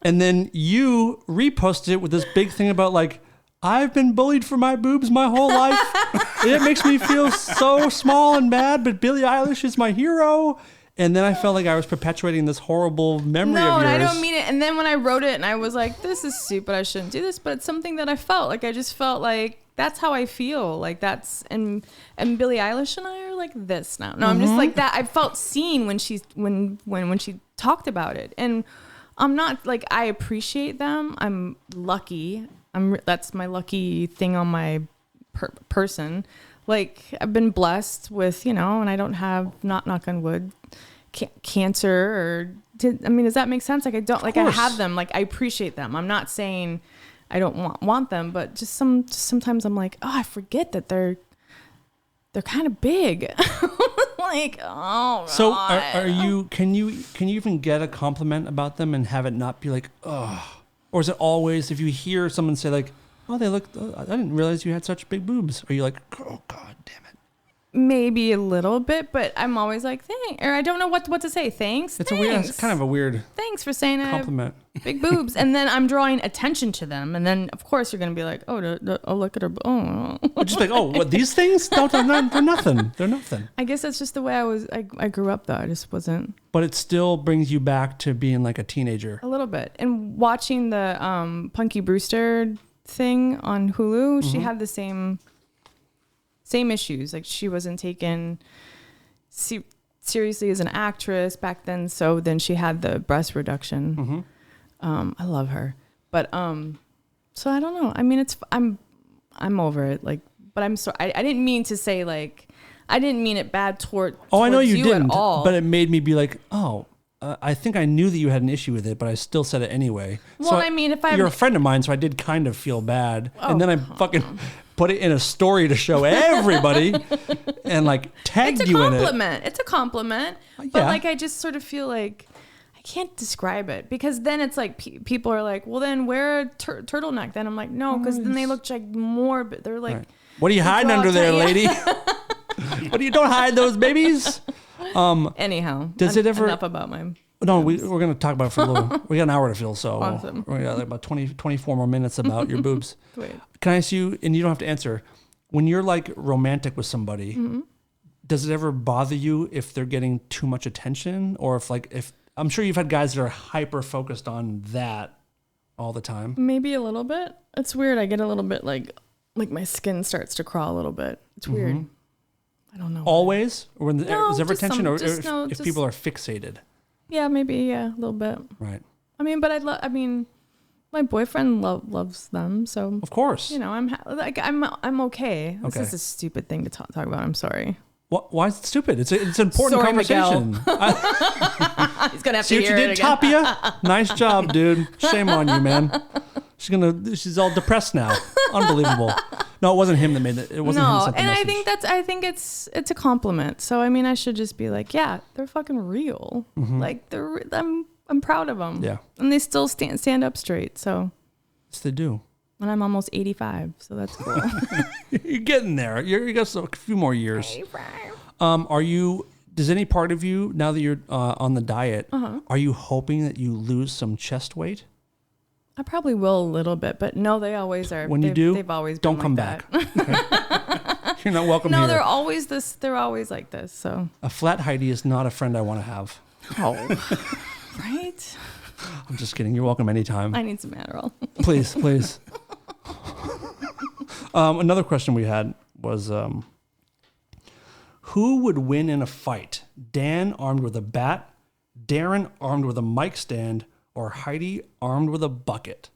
And then you reposted it with this big thing about like, I've been bullied for my boobs my whole life. It makes me feel so small and bad, but Billie Eilish is my hero. And then I felt like I was perpetuating this horrible memory of yours. No, and I don't mean it. And then when I wrote it and I was like, this is stupid, I shouldn't do this. But it's something that I felt. Like I just felt like that's how I feel. Like that's and Billie Eilish and I are like this now. No, I'm just like that. I felt seen when she talked about it. And I'm not like, I appreciate them. I'm lucky. That's my lucky thing on my person. Like I've been blessed with, and I don't have, not knock on wood, cancer or does that make sense? Like I don't, like I have them, like I appreciate them. I'm not saying I don't want them, but just sometimes I'm like, oh, I forget that they're they're kind of big. Like, oh, So God. are you? Can you even get a compliment about them and have it not be like, oh, or is it always if you hear someone say like, oh, they look, I didn't realize you had such big boobs, are you like, oh God damn it? Maybe a little bit, but I'm always like, thanks, or I don't know what to say. Thanks. It's thanks. it's kind of a weird Thanks for saying I have compliment. big boobs, and then I'm drawing attention to them, and then of course you're gonna be like, oh, look at her. Oh, Just like, oh, what these things? No, they're nothing. They're nothing. I guess that's just the way I grew up though. I just wasn't. But it still brings you back to being like a teenager. A little bit, and watching the Punky Brewster thing on Hulu, she had the same issues. Like she wasn't taken seriously as an actress back then. So then she had the breast reduction. I love her, but so I don't know. I mean, I'm over it. Like, but I'm sorry. I didn't mean to say like I didn't mean it bad towards I know you didn't. at all. But it made me be like, oh. I think I knew that you had an issue with it, but I still said it anyway. Well, so I mean, if you're a friend of mine, so I did kind of feel bad, and then I fucking put it in a story to show everybody, and like tagged you in it. It's a compliment, but Yeah. like I just sort of feel like I can't describe it because then it's like people are like, well, then wear a turtleneck. Then I'm like, no, because then they look like more. But they're like, Right. What are you hiding under there, lady? What do you don't hide those babies? Anyhow, Does it ever? enough about my? No, we're going to talk about it for a little. We got an hour to fill, so Awesome. we got like about 24 more minutes about your boobs. Wait. Can I ask you, and you don't have to answer, when you're like romantic with somebody, does it ever bother you if they're getting too much attention, or if I'm sure you've had guys that are hyper focused on that all the time? Maybe a little bit. It's weird. I get a little bit like my skin starts to crawl a little bit. It's weird. I don't know. Always, or when No, is there ever just tension, or some- if people are fixated? Yeah, maybe. Yeah, a little bit. Right. I mean, but I mean, my boyfriend loves them, so Of course. you know, I'm okay. This Okay. is a stupid thing to talk about. I'm sorry. Why is it stupid? It's an important Sorry, Miguel. conversation. He's gonna have See to what hear you it did, again. Tapia? Nice job, dude. Shame on you, man. She's all depressed now. Unbelievable. No, it wasn't him that made it. It wasn't him. No, Sent the and I message. think it's a compliment. So I mean, I should just be like, yeah, they're fucking real. Like I'm proud of them. Yeah. And they still stand up straight. So, Yes, they do. and I'm almost 85, so that's cool. You're getting there. You got a few more years. Does any part of you, now that you're on the diet, are you hoping that you lose some chest weight? I probably will a little bit, but no, they always are. When you do, they've always don't been come like back. that. Okay? You're not welcome No, here. they're always this. They're always like this. So. A flat Heidi is not a friend I want to have. Oh. Right. I'm just kidding. You're welcome anytime. I need some Adderall. Please, please. Another question we had was, who would win in a fight? Dan armed with a bat, Darren armed with a mic stand, or Heidi armed with a bucket?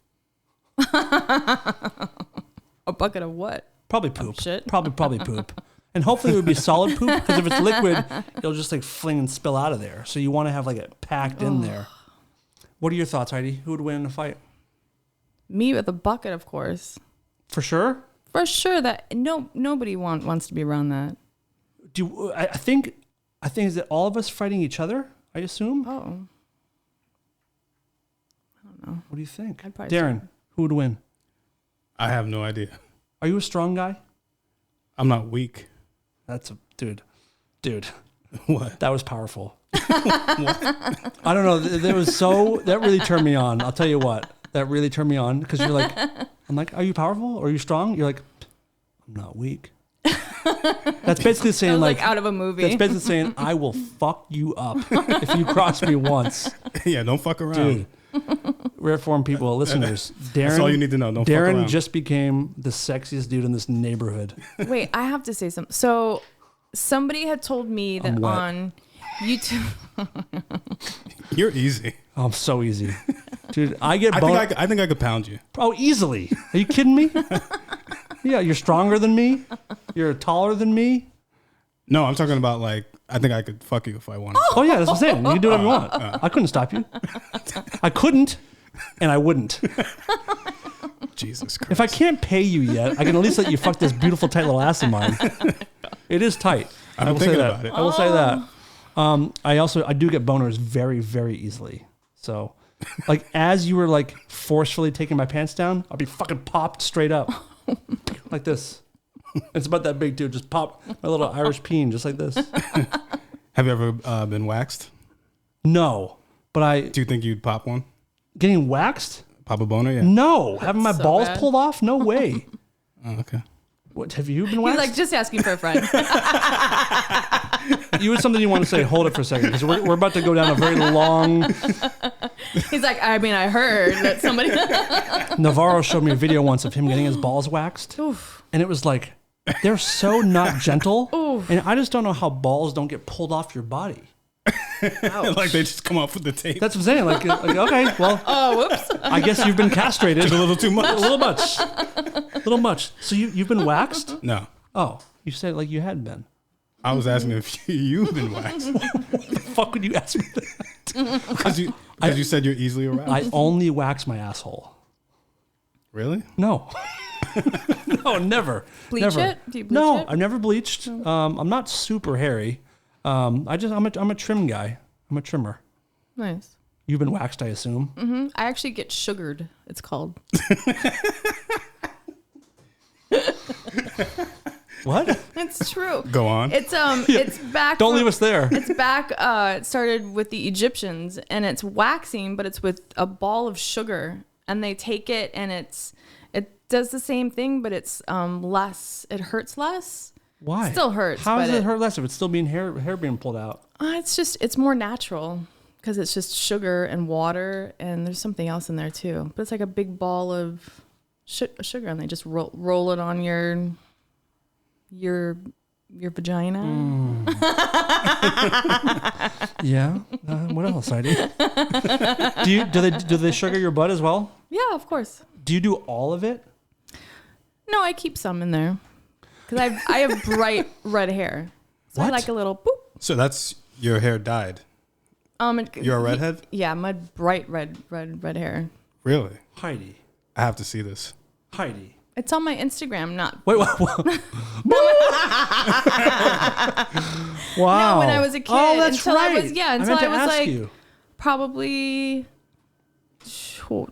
A bucket of what? Probably poop. Oh, shit. Probably poop. And hopefully it would be solid poop, because if it's liquid, it'll just like fling and spill out of there. So you want to have like it packed in there. What are your thoughts, Heidi? Who would win in a fight? Me with a bucket, of course. For sure? For sure. That nobody wants to be around that. I think is it all of us fighting each other, I assume? Oh. I don't know. What do you think? I'd probably Darren, who would win? I have no idea. Are you a strong guy? I'm not weak. That's dude. What? That was powerful. I don't know. That really turned me on. I'll tell you what. That really turned me on, because you're like, I'm like, are you powerful? Or are you strong? You're like, I'm not weak. That's basically saying like out of a movie. That's basically saying, I will fuck you up if you cross me once. Yeah, don't fuck around. Dude. Rare form people, listeners. Darren, That's all you need to know. Don't fuck Darren around. just became the sexiest dude in this neighborhood. Wait, I have to say something. So somebody had told me that I'm wet. on YouTube. You're easy. Oh, I'm so easy. Dude, I get I think I could pound you. Oh, easily. Are you kidding me? Yeah, you're stronger than me. You're taller than me. No, I'm talking about like, I think I could fuck you if I wanted. Oh, yeah, that's what I'm saying. You can do whatever you want. I couldn't stop you. I couldn't, and I wouldn't. Jesus Christ. If I can't pay you yet, I can at least let you fuck this beautiful, tight little ass of mine. It is tight. I'm I will say thinking that. about it. I will say that. I do get boners very, very easily. So, like, as you were like forcefully taking my pants down, I'll be fucking popped straight up like this. It's about that big, dude. Just pop my little Irish peen, just like this. Have you ever been waxed? No, but Do you think you'd pop one? getting waxed? Pop a boner? Yeah. No, having my so balls bad. pulled off? No way. Oh, okay. What, have you been He's waxed? like, just asking for a friend. You had something you want to say? Hold it for a second, because we're about to go down a very long. He's like, I mean, I heard that somebody. Navarro showed me a video once of him getting his balls waxed, Oof. and it was like they're so not gentle, and I just don't know how balls don't get pulled off your body. Like they just come off with the tape. That's what I'm saying. Like okay, well, Oh, whoops. I guess you've been castrated. a little too A much. little much. So you've been waxed? No. Oh, you said like you had been. I was asking if you've been waxed. What the fuck would you ask me that? Because you said you're easily aroused. I only wax my asshole. Really? No. No, never. Bleach never. it? Do you bleach no, it? I've never bleached. I'm not super hairy. I'm a trim guy. I'm a trimmer. Nice. You've been waxed, I assume. I actually get sugared, it's called. What? It's true. Go on. It's back. Don't leave us there. It's back. It started with the Egyptians, and it's waxing, but it's with a ball of sugar, and they take it, and it does the same thing, but it's less. It hurts less. Why? Still hurts. How does but it hurt less if it's still being hair being pulled out? It's more natural because it's just sugar and water, and there's something else in there too. But it's like a big ball of sugar, and they just roll it on your vagina. Yeah. What else, Heidi? Do they sugar your butt as well? Yeah, of course. Do you do all of it? No, I keep some in there because I have bright red hair, so I What? like a little boop. So that's your hair dyed. You're a redhead? Yeah, my bright red hair. Really? Heidi. I have to see this. Heidi. It's on my Instagram, not. Wait, what? Wow. No, when I was a kid. Oh, that's until right. I was until meant to I was ask like you. probably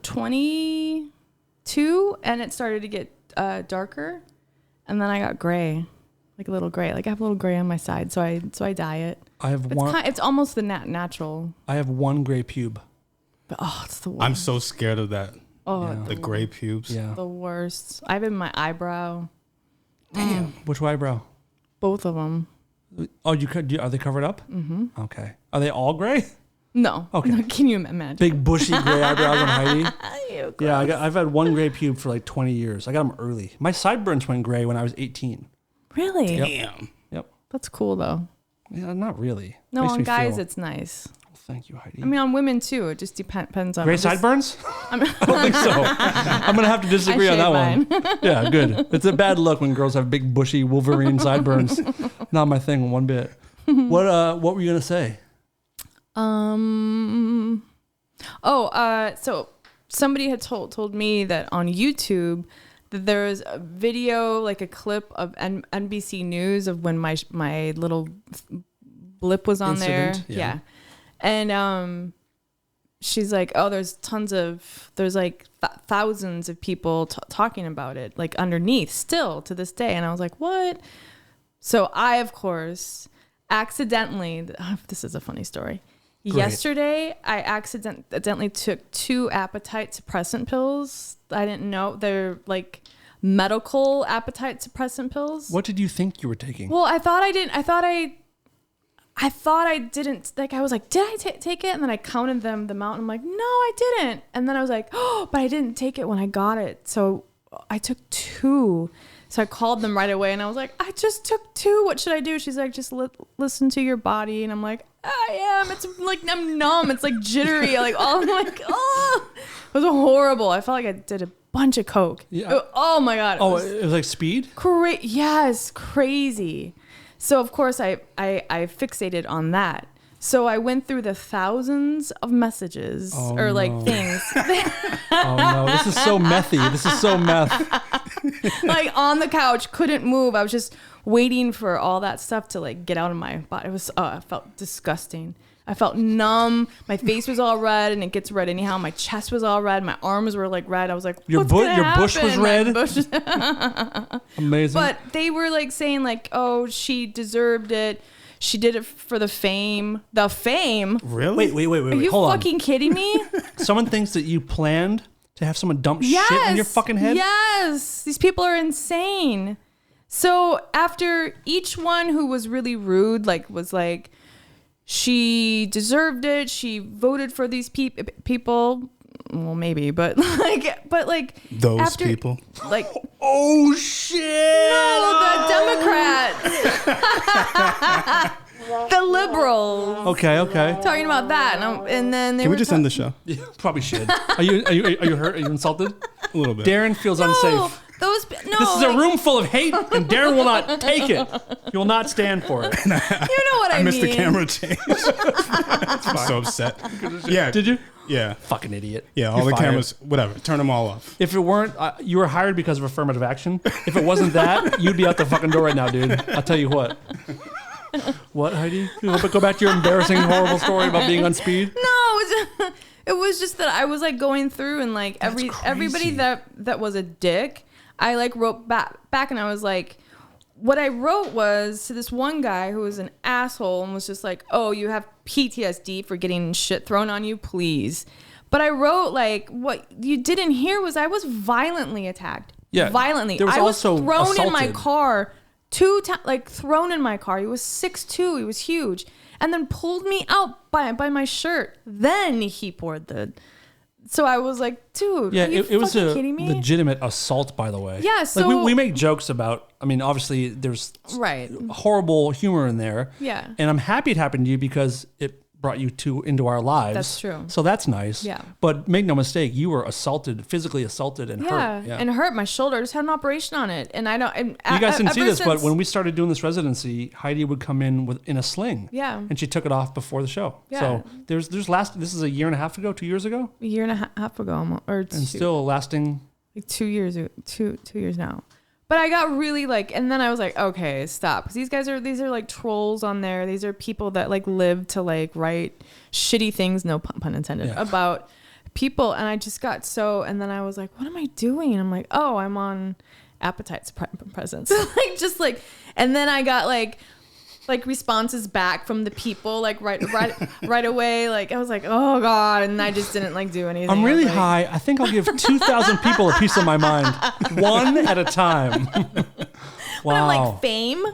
22, and it started to get darker, and then I got gray, like a little gray. Like I have a little gray on my side, so I dye it. I have one. It's almost the natural. I have one gray pube. But it's the worst. I'm so scared of that. Oh, Yeah. The gray pubes. Yeah. the worst. I have it in my eyebrow. Damn. Which eyebrow? Both of them. Oh, are they covered up? Mm-hmm. Okay. Are they all gray? No. Okay. No, can you imagine? Big bushy gray eyebrows on Heidi. Ew, Yeah, I've had one gray pube for like 20 years. I got them early. My sideburns went gray when I was 18. Really? Damn. Yep. That's cool though. Yeah, not really. No, Makes on me guys feel- it's nice. Thank you, Heidi. I mean, on women too. It just depends on gray I'm just- sideburns? I don't think so. I'm gonna have to disagree on shave that one. Yeah, good. It's a bad look when girls have big bushy Wolverine sideburns. Not my thing one bit. What were you gonna say? So somebody had told me that on YouTube that there was a video, like a clip of NBC News of when my little blip was on Incident, there. yeah. And she's like, oh, there's like thousands of people talking about it, like underneath still to this day. And I was like, what? So I, of course, accidentally, this is a funny story. Great. Yesterday, I accidentally took 2 appetite suppressant pills. I didn't know they're like medical appetite suppressant pills. What did you think you were taking? Well, I thought I didn't. I thought I didn't. Like I was like, did I take it? And then I counted them out. And I'm like, no, I didn't. And then I was like, oh, but I didn't take it when I got it. So I took 2. So I called them right away, and I was like, I just took 2. What should I do? She's like, just listen to your body. And I'm like, I am. It's like I'm numb. It's like jittery. Like I'm like, oh, it was horrible. I felt like I did a bunch of coke. Yeah. Oh my god. Oh, it was like speed? Yes, crazy. So of course I fixated on that. So I went through the thousands of messages things. Oh no, this is so methy. This is so meth. Like on the couch, couldn't move. I was just waiting for all that stuff to like get out of my body. It was, I felt disgusting. I felt numb. My face was all red, and it gets red anyhow. My chest was all red. My arms were like red. I was like, your bush was red. Amazing. But they were like saying like, oh, she deserved it. She did it for the fame. The fame? Really? Wait. Are you fucking kidding me? Someone thinks that you planned to have someone dump shit in your fucking head? Yes. These people are insane. So after each one who was really rude, like was like, she deserved it. She voted for these people. Well, maybe, but like those people. Like, oh shit! No, the Democrats, the liberals. Okay. Talking about that, and then Can we just end the show? Yeah, probably should. Are you hurt? Are you insulted? A little bit. Darren feels unsafe. This is a room full of hate, and Darren will not take it. He will not stand for it. You know what I mean? I missed the camera change. I'm so upset. Yeah. Did you? Yeah. Fucking idiot. Yeah, all You're the fired. cameras, whatever. Turn them all off. If it weren't, you were hired because of affirmative action. If it wasn't that, you'd be out the fucking door right now, dude. I'll tell you what. What, Heidi? Go back to your embarrassing, horrible story about being on speed? No, it was just that I was like going through and like everybody that was a dick, I like wrote back and I was like, what I wrote was to this one guy who was an asshole and was just like, oh, you have PTSD for getting shit thrown on you, please. But I wrote like, what you didn't hear was I was violently attacked. Yeah, violently. There was I was also thrown assaulted. in my car 2 times, like thrown in my car. He was 6'2", he was huge, and then pulled me out by my shirt. Then he poured the. So I was like, dude, yeah, are you it was a kidding me? legitimate assault, by the way. Yeah, so like we make jokes about. I mean, obviously, there's horrible humor in there. Yeah, and I'm happy it happened to you because it brought you into our lives. That's true. So that's nice. Yeah. But make no mistake, you were physically assaulted and hurt. Yeah, and hurt. My shoulder. I just had an operation on it, and I don't. And you guys didn't see this, but when we stared doing this residency, Heidi would come in in a sling. Yeah. And she took it off before the show. Yeah. So this is a year and a half ago, 2 years ago. A year and a half ago, almost, or two, and still lasting. Like 2 years. 2 years now. But I got really like, and then I was like, okay, stop. Because these are like trolls on there. These are people that like live to like write shitty things, no pun intended, about people. And I just got and then I was like, what am I doing? And I'm like, oh, I'm on appetite suppressants. And then I got like responses back from the people like right away. Like I was like, oh God. And I just didn't like do anything. I'm really high. I think I'll give 2,000 people a piece of my mind, one at a time. Wow. But I'm like, fame?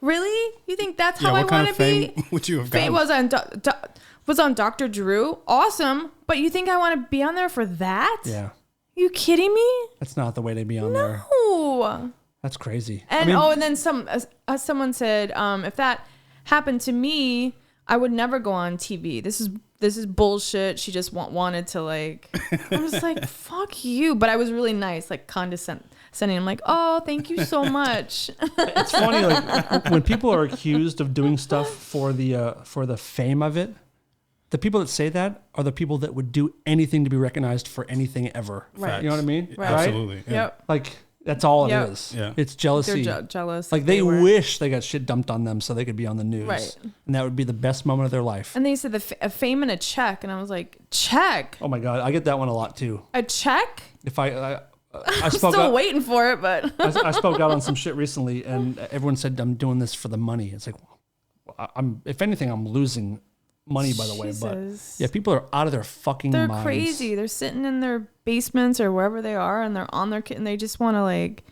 Really? You think that's how I want to be? Would you have Fame was on Dr. Drew. Awesome. But you think I want to be on there for that? Yeah. You kidding me? That's not the way to be on there. No. That's crazy. And and then someone said, if that happened to me, I would never go on TV. This is bullshit. She just wanted to like. I was like, fuck you. But I was really nice, like condescending. I'm like, oh, thank you so much. It's funny, like when people are accused of doing stuff for the fame of it. The people that say that are the people that would do anything to be recognized for anything ever. Right. You know what I mean? Right. Absolutely. Yeah. Yep. Like. That's all it is. Yeah. It's jealousy. They're jealous. Like they wish they got shit dumped on them so they could be on the news. Right. And that would be the best moment of their life. And they said a fame and a check. And I was like, check? Oh my God. I get that one a lot too. A check? If I I'm still waiting for it, but. I spoke out on some shit recently and everyone said I'm doing this for the money. It's like, if anything, I'm losing money, by the way. But yeah, people are out of their fucking minds. They're crazy. They're sitting in their basements or wherever they are and they're on their kid and they just want to like.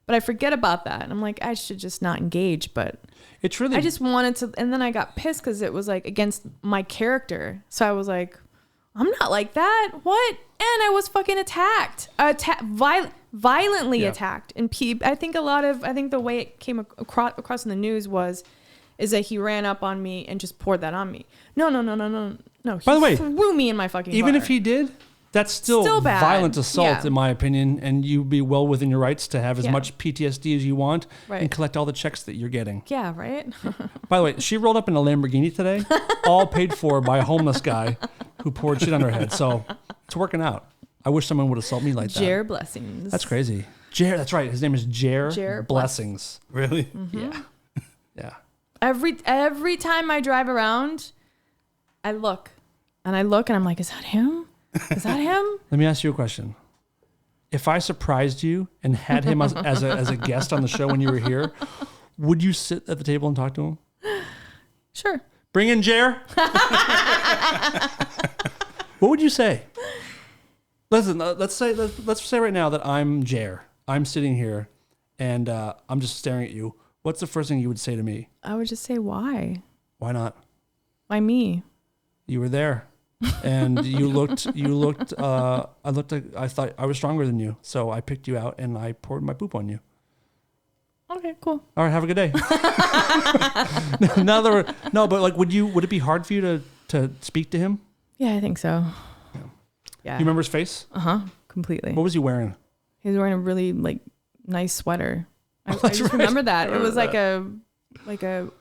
But I forget about that. And I'm like, I should just not engage. But it's really. I just wanted to. And then I got pissed because it was like against my character. So I was like, I'm not like that. What? And I was fucking attacked. Violently attacked. And I think the way it came across in the news is that he ran up on me and just poured that on me. No. By the way, threw me in my fucking even car. if he did, That's still bad. violent assault, Yeah. in my opinion, and you'd be well within your rights to have as much PTSD as you want and collect all the checks that you're getting. Yeah, right? By the way, she rolled up in a Lamborghini today, all paid for by a homeless guy who poured shit on her head. So it's working out. I wish someone would assault me like that. Jer Blessings. That's crazy. Jer, that's right. His name is Jer Blessings. Really? Mm-hmm. Yeah. Yeah. Every time I drive around, I look and I'm like, is that him? Is that him? Let me ask you a question. If I surprised you and had him as a guest on the show when you were here, would you sit at the table and talk to him? Sure. Bring in Jer. What would you say? Listen, let's say right now that I'm Jer. I'm sitting here and I'm just staring at you. What's the first thing you would say to me? I would just say, why? Why not? Why me? You were there. And I thought I was stronger than you. So I picked you out and I poured my poop on you. Okay, cool. All right, have a good day. But like, would it be hard for you to speak to him? Yeah, I think so. Yeah. You remember his face? Completely. What was he wearing? He was wearing a really nice sweater. I just remember that. It was like a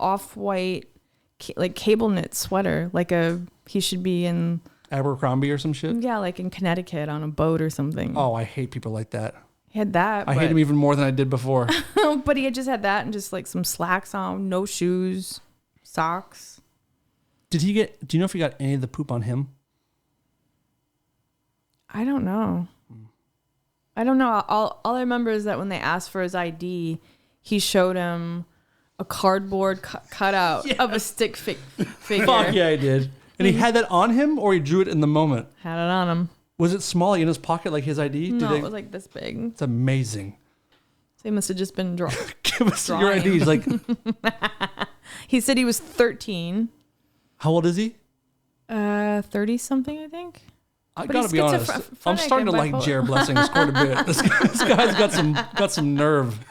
off-white cable knit sweater. He should be in Abercrombie or some shit? Yeah, like in Connecticut on a boat or something. Oh, I hate people like that. He had that. I hate him even more than I did before. But he had just had that and just like some slacks on, no shoes, socks. Do you know if he got any of the poop on him? I don't know. All I remember is that when they asked for his ID, he showed him a cardboard cutout of a stick figure. Fuck yeah, I did. And he had that on him, or he drew it in the moment? Had it on him. Was it small, like in his pocket, like his ID? No, it was like this big. It's amazing. So he must have just been drawing. Give us your IDs. Like, he said he was 13. How old is he? 30 something, I think. I gotta be honest. I'm starting to like Jer Blessings quite a bit. This guy's got some nerve.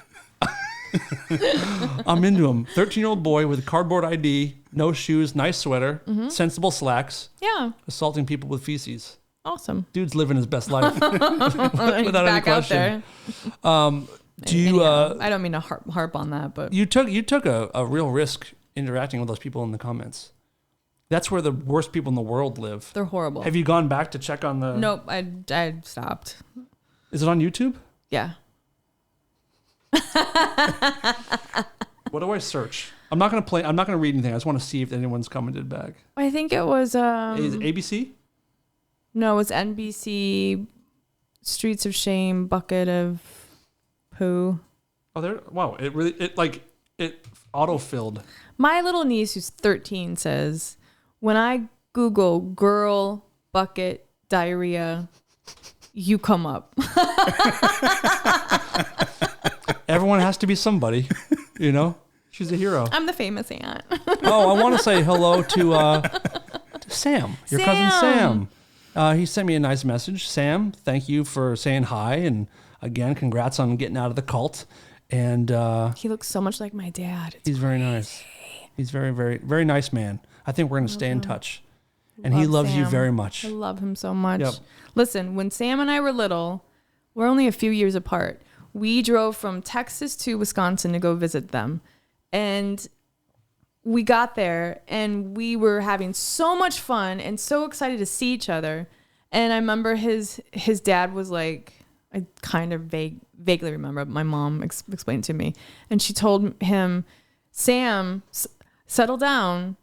I'm into him. 13-year-old boy with a cardboard ID, no shoes, nice sweater, sensible slacks. Yeah. Assaulting people with feces. Awesome. Dude's living his best life. Without any question. I don't mean to harp on that, but you took a real risk interacting with those people in the comments. That's where the worst people in the world live. They're horrible. Have you gone back to check on the... Nope, I stopped. Is it on YouTube? Yeah. What do I search? I'm not going to read anything. I just want to see if anyone's commented back. I think it was... Is it ABC? No, it's NBC, Streets of Shame, Bucket of Poo. Oh, there. Wow. It auto-filled. My little niece, who's 13, says, when I Google girl, bucket, diarrhea, you come up. Everyone has to be somebody, you know? She's a hero. I'm the famous aunt. Oh, I want to say hello to Sam, your cousin Sam. He sent me a nice message. Sam, thank you for saying hi. And again, congrats on getting out of the cult. And he looks so much like my dad. He's very nice. He's very, very, very nice man. I think we're going to stay in touch. And he loves Sam. you very much. I love him so much. Yep. Listen, when Sam and I were little, we're only a few years apart. We drove from Texas to Wisconsin to go visit them. And we got there and we were having so much fun and so excited to see each other. And I remember his dad was like, I kind of vaguely remember, my mom explained to me. And she told him, Sam, settle down.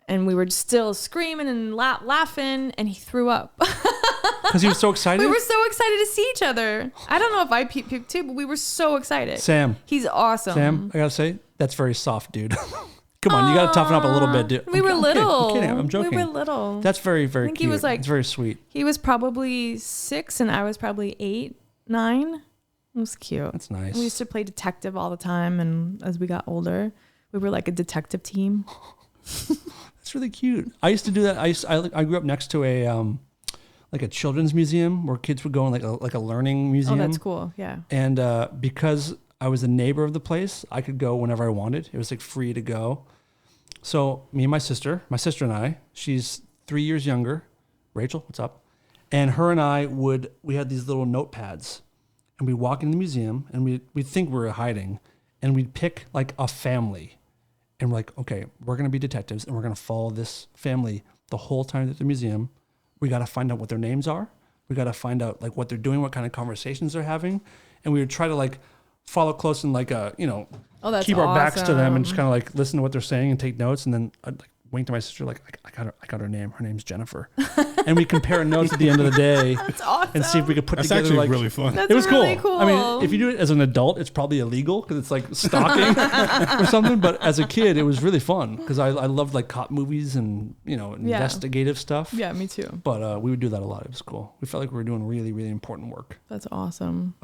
And we were still screaming and laughing, and he threw up. Because he was so excited? We were so excited to see each other. I don't know if I puked too, but we were so excited. Sam. He's awesome. Sam, I got to say, that's very soft, dude. Come on, you got to toughen up a little bit, dude. We were little. I'm kidding. I'm joking. We were little. That's very, very cute. He was like, it's very sweet. He was probably 6, and I was probably 8, 9. It was cute. That's nice. We used to play detective all the time, and as we got older, we were like a detective team. That's really cute. I used to do that. I grew up next to a children's museum where kids would go in like a learning museum. Oh, that's cool. Yeah. And because I was a neighbor of the place, I could go whenever I wanted. It was like free to go. So me and my sister and I, she's 3 years younger. Rachel, what's up? And her and I we had these little notepads, and we'd walk in the museum, and we'd think we were hiding, and we'd pick like a family, and we're like, okay, we're going to be detectives, and we're going to follow this family the whole time at the museum. We got to find out what their names are. We got to find out like what they're doing, what kind of conversations they're having. And we would try to like follow close and like, keep our backs to them and just kind of like listen to what they're saying and take notes. And then I'd like wink to my sister, like, I got her name. Her name's Jennifer. And we compare notes at the end of the day. That's awesome. And see if we could put That's together actually like, really fun. That's it was really cool. I mean, if you do it as an adult, it's probably illegal because it's like stalking or something. But as a kid, it was really fun because I loved like cop movies and, investigative stuff. Yeah, me too. But we would do that a lot. It was cool. We felt like we were doing really, really important work. That's awesome.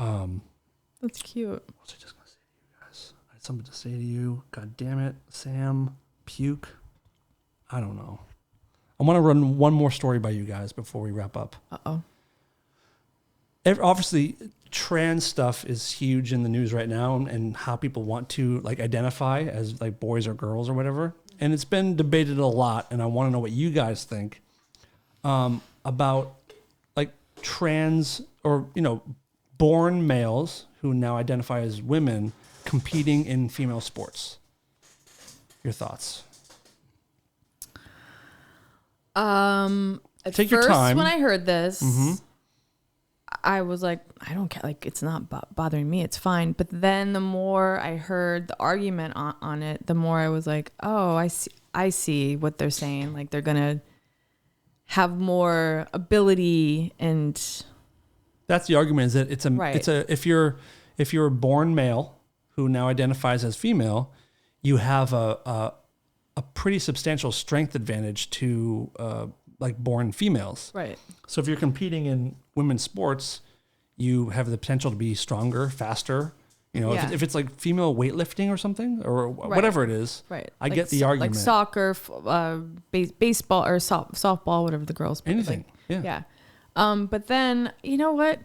That's cute. What was I just going to say to you guys? I had something to say to you. God damn it. Sam, puke. I don't know. I want to run one more story by you guys before we wrap up. Uh-oh. Obviously, trans stuff is huge in the news right now, and how people want to like identify as like boys or girls or whatever. And it's been debated a lot, and I want to know what you guys think about like trans or born males who now identify as women competing in female sports. Your thoughts? At Take your first, time. when I heard this, I was like, I don't care. Like, it's not bothering me. It's fine. But then the more I heard the argument on it, the more I was like, oh, I see what they're saying. Like, they're going to have more ability and... That's the argument, is that if you're a born male who now identifies as female, you have a pretty substantial strength advantage to like born females. Right. So if you're competing in women's sports, you have the potential to be stronger, faster. If it's like female weightlifting or something or whatever it is. Right. I get the argument. Like soccer, baseball or softball, whatever the girls play. Anything. Like, yeah. But then, you know what?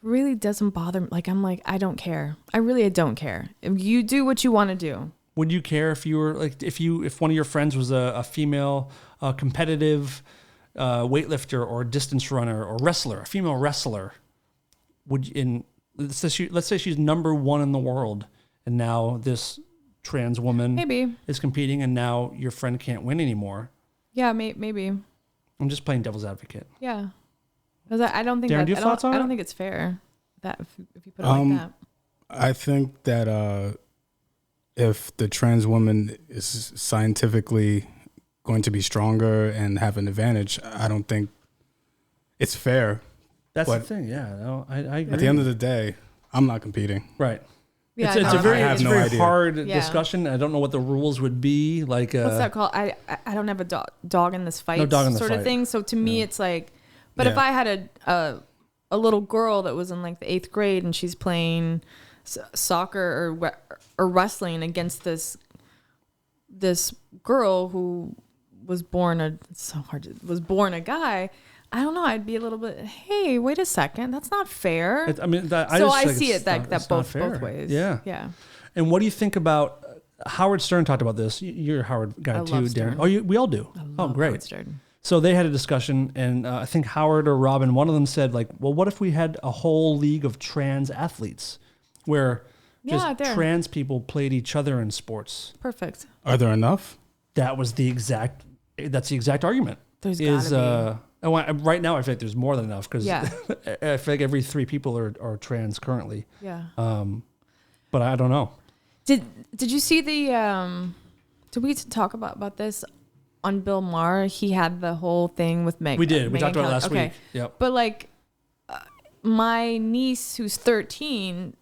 Really doesn't bother me. Like, I'm like, I don't care. I don't care. You do what you want to do. Would you care if you were like if one of your friends was a female competitive weightlifter or distance runner or wrestler, a female wrestler? Let's say she's number one in the world, and now this trans woman is competing, and now your friend can't win anymore. Yeah, maybe. I'm just playing devil's advocate. Yeah, because I don't think Darren, do you have thoughts on it? I don't think it's fair that if you put it like that. I think that if the trans woman is scientifically going to be stronger and have an advantage, I don't think it's fair. That's the thing. Yeah, no, I agree. At the end of the day, I'm not competing. Right. Yeah, it's a very idea. hard discussion. I don't know what the rules would be. Like what's that called? I don't have a dog in this fight. No dog in the sort fight. of thing. So to me, it's like, but if I had a little girl that was in like the 8th grade and she's playing soccer or wrestling against this girl who was born a guy. I don't know. I'd be a little bit. Hey, wait a second. That's not fair. I see it that both ways. Yeah. Yeah. And what do you think about Howard Stern talked about this? You're a Howard guy too, Darren. Oh, we all do. Oh, great. Howard Stern. So they had a discussion, and I think Howard or Robin, one of them said, like, well, what if we had a whole league of trans athletes where trans people played each other in sports? Perfect. Are there enough? That's the exact argument. There's gotta be. Right now, I feel like there's more than enough because I feel like every 3 people are trans currently. Yeah. But I don't know. Did you see the? Did we talk about this on Bill Maher? He had the whole thing with Meg. We did. We Megyn talked about it Kelly. last week. Yep. But like, my niece who's 13,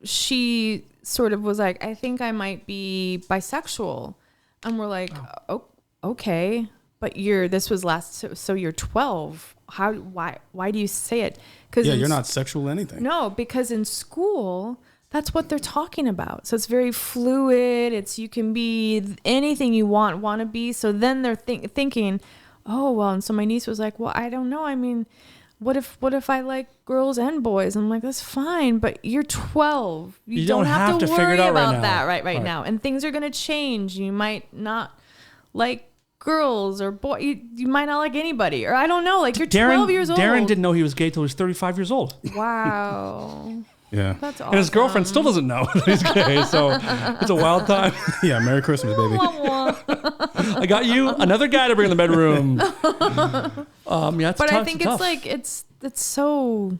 she sort of was like, I think I might be bisexual, and we're like, oh okay. But this was so you're 12. Why do you say it? Because you're not sexual anything. No, because in school, that's what they're talking about. So it's very fluid. You can be anything you want to be. So then they're thinking, oh, well, and so my niece was like, well, I don't know. I mean, what if I like girls and boys? I'm like, that's fine, but you're 12. You don't have to worry figure it out about right that now. right now. And things are going to change. You might not like girls or boy. You might not like anybody, or I don't know. Like you're 12 years old. Darren didn't know he was gay till he was 35 years old. Wow. Yeah. That's awesome. And his girlfriend still doesn't know that he's gay, so it's a wild time. Yeah, Merry Christmas, baby. I got you another guy to bring in the bedroom. Yeah, it's but tough, I think it's like it's so.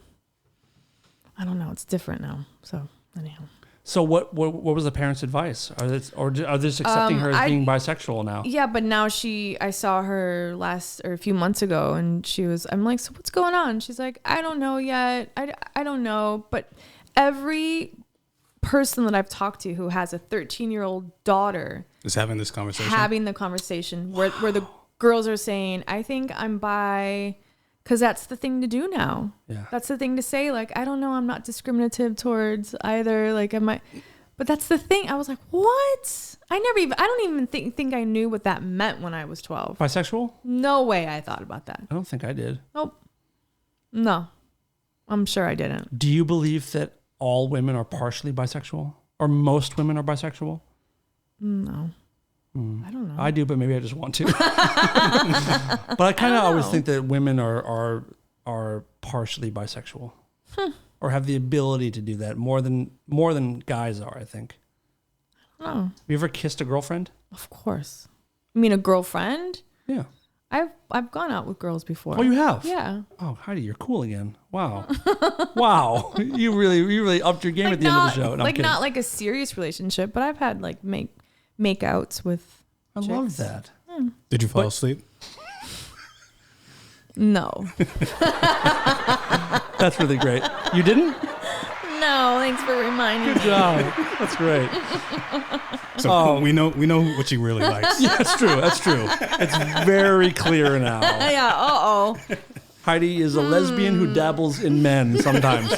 I don't know. It's different now. So anyhow. So what was the parents' advice? Are they just accepting her as being bisexual now? Yeah, but now I saw her a few months ago, and I'm like, so what's going on? She's like, I don't know yet. I don't know. But every person that I've talked to who has a 13-year-old daughter is having this conversation. Having the conversation where the girls are saying, I think I'm bi. Because that's the thing to do now. Yeah. That's the thing to say. Like, I don't know. I'm not discriminative towards either. Like, but that's the thing. I was like, what? I don't even think I knew what that meant when I was 12. Bisexual? No way I thought about that. I don't think I did. Nope. No. I'm sure I didn't. Do you believe that all women are partially bisexual? Or most women are bisexual? No. I don't know. I do, but maybe I just want to. But I kind of always think that women are partially bisexual, or have the ability to do that more than guys are. I think. Oh. Have you ever kissed a girlfriend? Of course. You mean a girlfriend? Yeah. I've gone out with girls before. Oh, you have? Yeah. Oh, Heidi, you're cool again. Wow. Wow. You really upped your game Like at the end of the show. No, like not like a serious relationship, but I've had like makeouts with. I chicks. love that. Did you fall asleep? No. That's really great. You didn't? No, thanks for reminding Good me. job. That's great. So we know what she really likes. Yeah, that's true. That's true. It's very clear now. Yeah, uh-oh. Heidi is a lesbian who dabbles in men sometimes.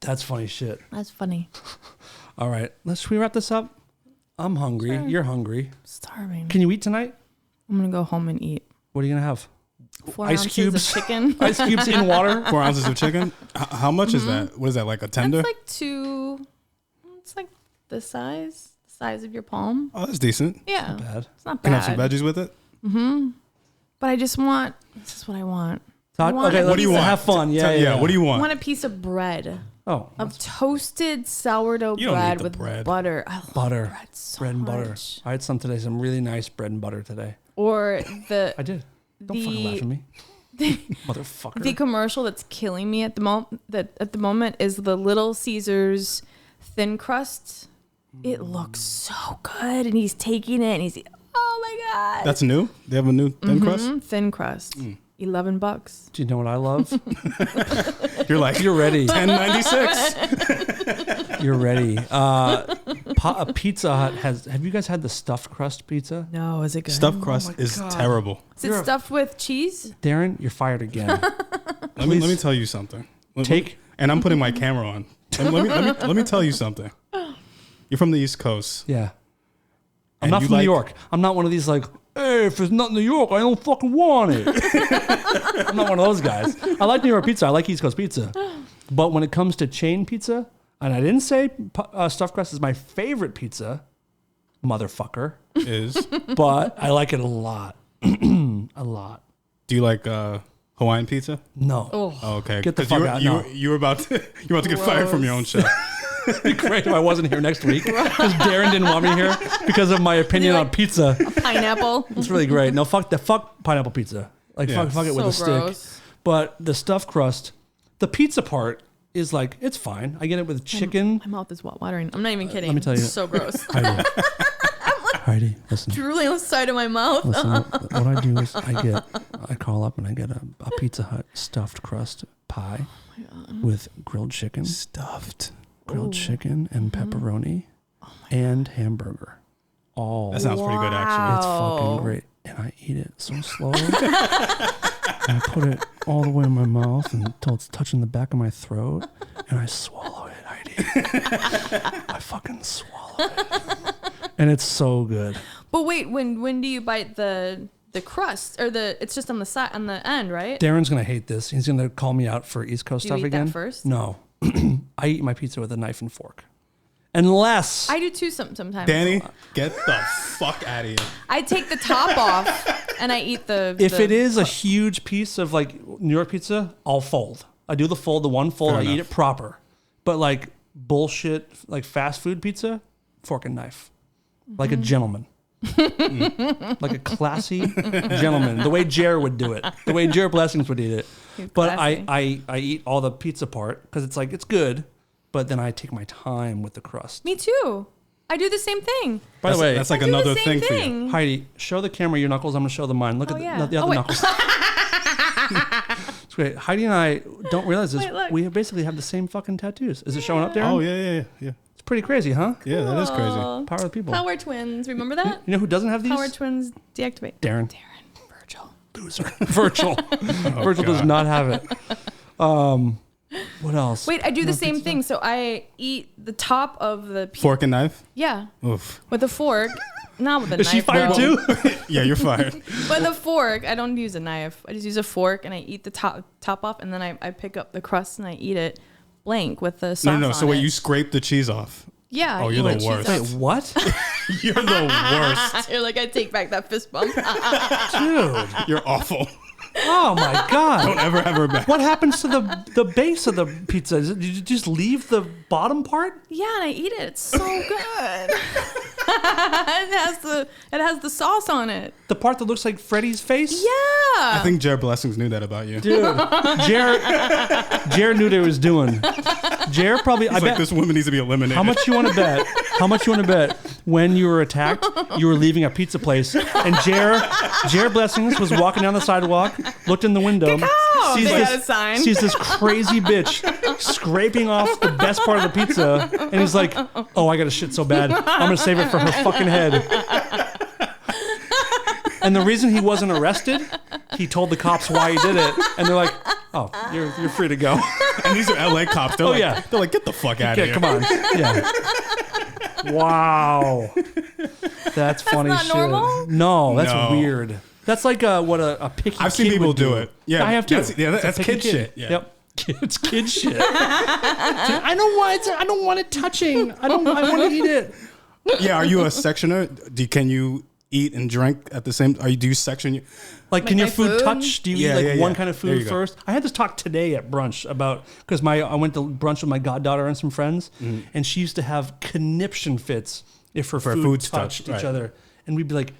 That's funny shit. That's funny. All right. Should we wrap this up? I'm hungry. Sure. You're hungry. Starving. Can you eat tonight? I'm going to go home and eat. What are you going to have? 4 Ice ounces cubes? of chicken. Ice cubes in water? 4 ounces of chicken? How much is that? What is that, like a tender? It's like it's like the size of your palm. Oh, that's decent. Yeah. Bad. It's not Can bad. have some veggies with it? But this is what I want. Todd, want okay, a what do piece you of- want? Have fun. Yeah. What do you I want? want a piece of bread. Oh, Of toasted sourdough You don't bread need the with bread. butter. I love butter. bread so bread and butter. much. I had some today. Some really nice bread and butter today. Or I did. Don't fucking laugh at me. Motherfucker. the commercial that's killing me at the moment is the Little Caesars thin crust. It looks so good, and he's taking it, and he's oh my god. That's new? They have a new thin crust? Thin crust. $11. Do you know what I love? You're like, You're ready. $10.96. You're ready. Pizza Hut have you guys had the stuffed crust pizza? No, is it good? Stuffed crust is terrible. Is it stuffed with cheese? Darren, you're fired again. Let me tell you something. And I'm putting my camera on. Let me tell you something. You're from the East Coast. Yeah. I'm And not you from New like- York. I'm not one of these like, hey, if it's not New York, I don't fucking want it. I'm not one of those guys. I like New York pizza. I like East Coast pizza. But when it comes to chain pizza, and I didn't say stuffed crust is my favorite pizza, motherfucker, Is but I like it a lot. A lot. do you like Hawaiian pizza? No. Oh, okay. Get the 'Cause fuck you were, out, You, no. were- you were about to get fired from your own show. It'd be great if I wasn't here next week because Darren didn't want me here because of my opinion on pizza. Pineapple. It's really great. No, fuck pineapple pizza. Like Yeah. fuck it with a So stick. gross. But the stuffed crust, the pizza part is like it's fine. I get it with chicken. My mouth is watering. I'm not even kidding. let me tell you. It's so gross. Heidi, listen. Drooling on the side of my mouth. Listen, what I do is I call up and I get a Pizza Hut stuffed crust pie with grilled chicken, grilled chicken and pepperoni and hamburger. That sounds pretty good, actually. It's fucking great. And I eat it so slowly. And I put it all the way in my mouth until it's touching the back of my throat. And I swallow it, Heidi. I fucking swallow it. And it's so good. But wait, when do you bite the crust or it's just on the side on the end, right? Darren's going to hate this. He's going to call me out for East Coast Do you stuff eat that again. first? No. I eat my pizza with a knife and fork. Unless I do too sometimes. Danny, get the fuck out of here. I take the top off and I eat the. If it is a huge piece of like New York pizza, I'll fold. I do the one fold. Fair I eat enough. it proper. But like bullshit, like fast food pizza, fork and knife, like a gentleman, like a classy gentleman. The way Jer would do it, the way Jer Blessings would eat it. But I eat all the pizza part because it's like it's good. But then I take my time with the crust. Me too. I do the same thing. By the way, that's like I do the another same thing for you. Heidi, show the camera your knuckles. I'm going to show them mine. Look at the other wait. knuckles. It's great. Heidi and I don't realize this. Wait, look. We basically have the same fucking tattoos. Is it showing up there? Oh yeah. It's pretty crazy, huh? Yeah, that is crazy. Aw. Power of the people. Power twins. Remember that? You know who doesn't have these? Power twins deactivate. Darren. Virgil. Loser. Virgil. Virgil does God. not have it. What else? Wait, I do the same thing. So I eat the top of the Fork and knife. Yeah, Oof. with a fork. Not with a Is knife. she fired though. too? Yeah, you're fired. With a fork. I don't use a knife. I just use a fork and I eat the top off, and then I pick up the crust and I eat it blank with the sauce. No. on So wait, it. you scrape the cheese off. Yeah. Oh, I you're eat the cheese worst. off. Wait, what? You're the worst. You're like, I take back that fist bump. Dude. You're awful. Oh my God. Don't ever have her back. What happens to the base of the pizza? Did you just leave the bottom part? Yeah, and I eat it. It's so good. it has the sauce on it. The part that looks like Freddy's face? Yeah. I think Jared Blessings knew that about you. Dude, Jared knew what he was doing. Jared probably, I He's like, bet, this woman needs to be eliminated. how much you want to bet? How much you want to bet when you were attacked, you were leaving a pizza place, and Jared Blessings was walking down the sidewalk, looked in the window, They had a sign. sees this crazy bitch scraping off the best part of the pizza, and he's like, oh, I got to shit so bad. I'm going to save it for her fucking head. And the reason he wasn't arrested, he told the cops why he did it, and they're like, oh, you're free to go. And these are LA cops. They're yeah. They're like, get the fuck out of Yeah, here. come on. Yeah. Wow. That's funny not shit. normal? No, that's No. weird. That's like what a picky I've seen kid people would do it. Yeah, I have too. that's It's a picky kid shit. Yeah. Yep. It's kid shit. I don't want it touching. I want to eat it. Yeah, are you a sectioner? Can you eat and drink at the same? Do you section? Like, can my your food food? touch? Do you Yeah, eat like yeah, one yeah. kind of There you food go. first? I had this talk today at brunch about because I went to brunch with my goddaughter and some friends, and she used to have conniption fits if her food foods touched touched, each right. other, and we'd be like,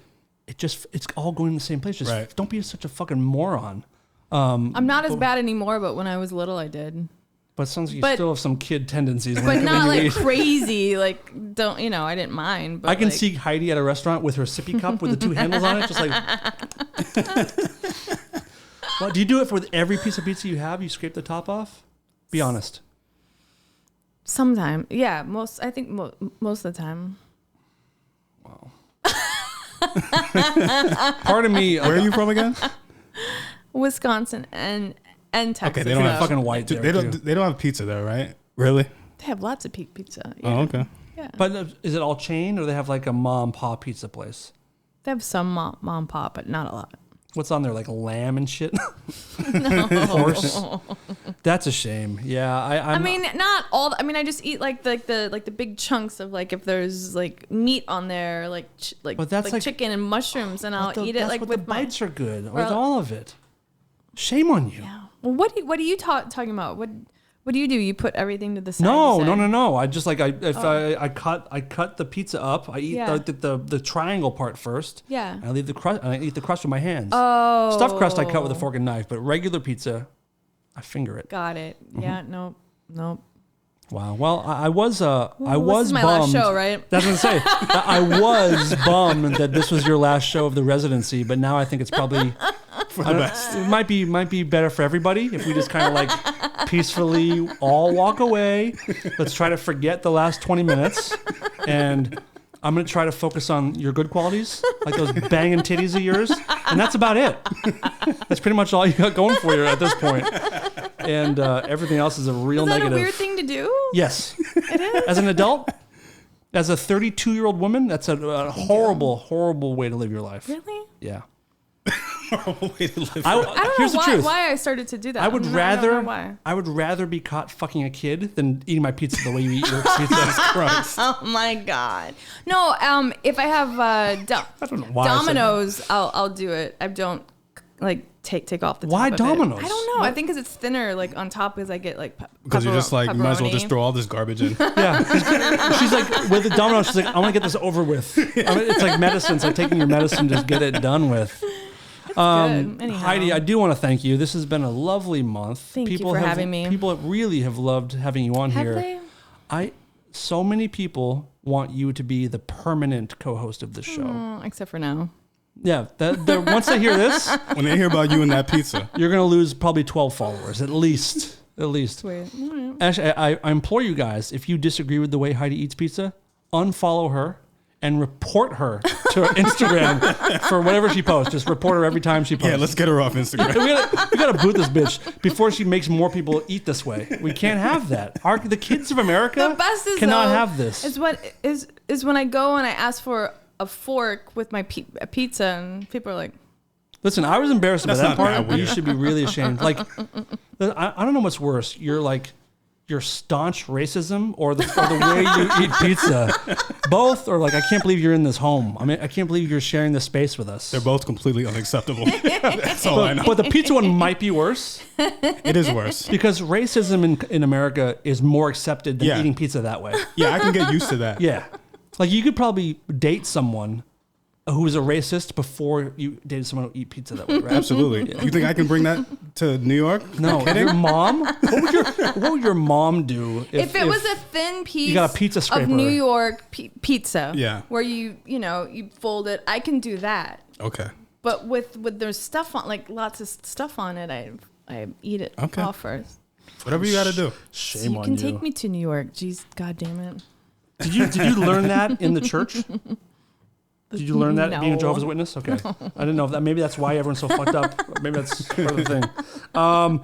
it's all going in the same place. Just Right. don't be such a fucking moron. I'm not as bad anymore, but when I was little, I did. But it sounds like you But- still have some kid tendencies. But when not you like eat. crazy. Like, I didn't mind. But I can like, see Heidi at a restaurant with her sippy cup with the two handles on it, just like. Well, do you do it for every piece of pizza you have? You scrape the top off? Be honest. Sometime. Yeah, most of the time. Part of me. Where are you from again? Wisconsin and Texas. Okay, they don't You're have fucking white Dude, there, they too. don't have pizza there, right? Really? They have lots of pizza. Yeah. Oh, okay. Yeah. But is it all chain, or they have like a mom pop pizza place? They have some mom pop, but not a lot. What's on there, like lamb and shit? Horse. That's a shame. Yeah, I mean, not all. I just eat like the big chunks of like if there's like meat on there, like But that's like- chicken and mushrooms, and I'll eat it like what with the my. bites are good with Well- all of it. Shame on you. Yeah. Well, what are you talking about? What do? You put everything to the side? No, you no, said? no, no. I just like I cut the pizza up. I eat Yeah. the triangle part first. Yeah. And I leave the crust. And I eat the crust with my hands. Oh. Stuffed crust I cut with a fork and knife, but regular pizza, I finger it. Got it. Yeah. Nope. Wow. Well, I was This bummed. is my last show, right? That's what I'm saying. I was bummed that this was your last show of the residency, but now I think it's probably For the best. It might be better for everybody if we just kind of like peacefully all walk away. Let's try to forget the last 20 minutes, and I'm gonna try to focus on your good qualities, like those banging titties of yours, and that's about it. That's pretty much all you got going for you at this point. And everything else is a real Is that negative. a weird thing to do? Yes. It is. As an adult, as a 32-year-old woman, that's a horrible, horrible way to live your life. Really? Yeah. horrible way to live. I don't know why I started to do that. I would rather be caught fucking a kid than eating my pizza the way you eat your pizza. Christ. Oh my god. No, if I have I don't know why Domino's, I'll do it. I don't like take off the top Why of Domino's? It. I don't know. I think because it's thinner, like on top, because I get like because you're just like, might as well just throw all this garbage in. Yeah. She's like, with the Domino's, she's like, I want to get this over with. It's like medicine. It's like taking your medicine, just get it done with. Good. Anyhow. Heidi, I do want to thank you. This has been a lovely month. Thank you for having me. People really have loved having you on Have here. they? So many people want you to be the permanent co-host of the show. Except for now. Yeah, once they hear this, When they hear about you and that pizza, you're going to lose probably 12 followers, at least. Sweet. Right. Actually, I implore you guys, if you disagree with the way Heidi eats pizza, unfollow her and report her to her Instagram for whatever she posts. Just report her every time she posts. yeah, let's get her off Instagram. we gotta boot this bitch before she makes more people eat this way. We can't have that. The kids of America The best is cannot though, have this. Is when I go and I ask for a fork with my pizza and people are like, Listen, I was embarrassed about that That's not part, that but you weird. should be really ashamed. Like, I don't know what's worse. Your staunch racism or the way you eat pizza. Both are like, I can't believe you're in this home. I mean, I can't believe you're sharing this space with us. They're both completely unacceptable. That's all I know. But the pizza one might be worse It is worse. because racism in America is more accepted than Yeah. eating pizza that way. Yeah, I can get used to that. Yeah. Like you could probably date someone who was a racist before you dated someone who eat pizza that way, right? Absolutely. You think I can bring that to New York? No, your mom. What would your mom do if it was a thin piece you got a pizza scraper of New York pizza, Yeah. where you fold it, I can do that. Okay. But with there's stuff on, like lots of stuff on it, I eat it Okay. off first. Whatever you got to do. So Shame you on can you. take me to New York. Jeez, God damn it. Did you learn that in the church? Did you learn that being a No. Jehovah's Witness? Okay, I didn't know if that. Maybe that's why everyone's so fucked up. Maybe that's part of the thing.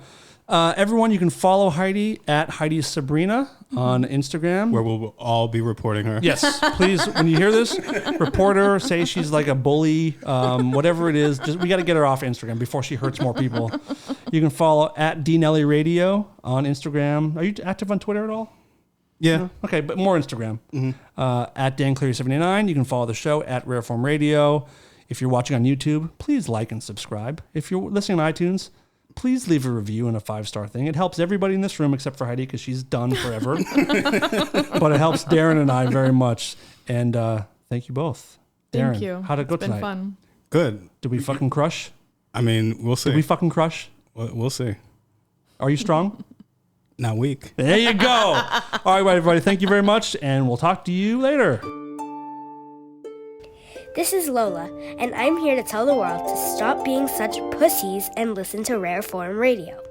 Everyone, you can follow Heidi at Heidi Sabrina on Instagram. Where we'll all be reporting her. Yes, please. When you hear this, report her. Say she's like a bully, whatever it is. We got to get her off Instagram before she hurts more people. You can follow at DNelly Radio on Instagram. Are you active on Twitter at all? Yeah. Okay, but more Instagram. At DanCleary79. You can follow the show at Rareform Radio. If you're watching on YouTube, please like and subscribe. If you're listening on iTunes, please leave a review and a 5-star thing. It helps everybody in this room except for Heidi because she's done forever. But it helps Darren and I very much. And thank you both. Darren, Thank you. how'd it go It's tonight? been fun. Good. Did we fucking crush? I mean, we'll see. Did we fucking crush? We'll see. Are you strong? Not weak. There you go. All right, everybody. Thank you very much. And we'll talk to you later. This is Lola, and I'm here to tell the world to stop being such pussies and listen to Rare Form Radio.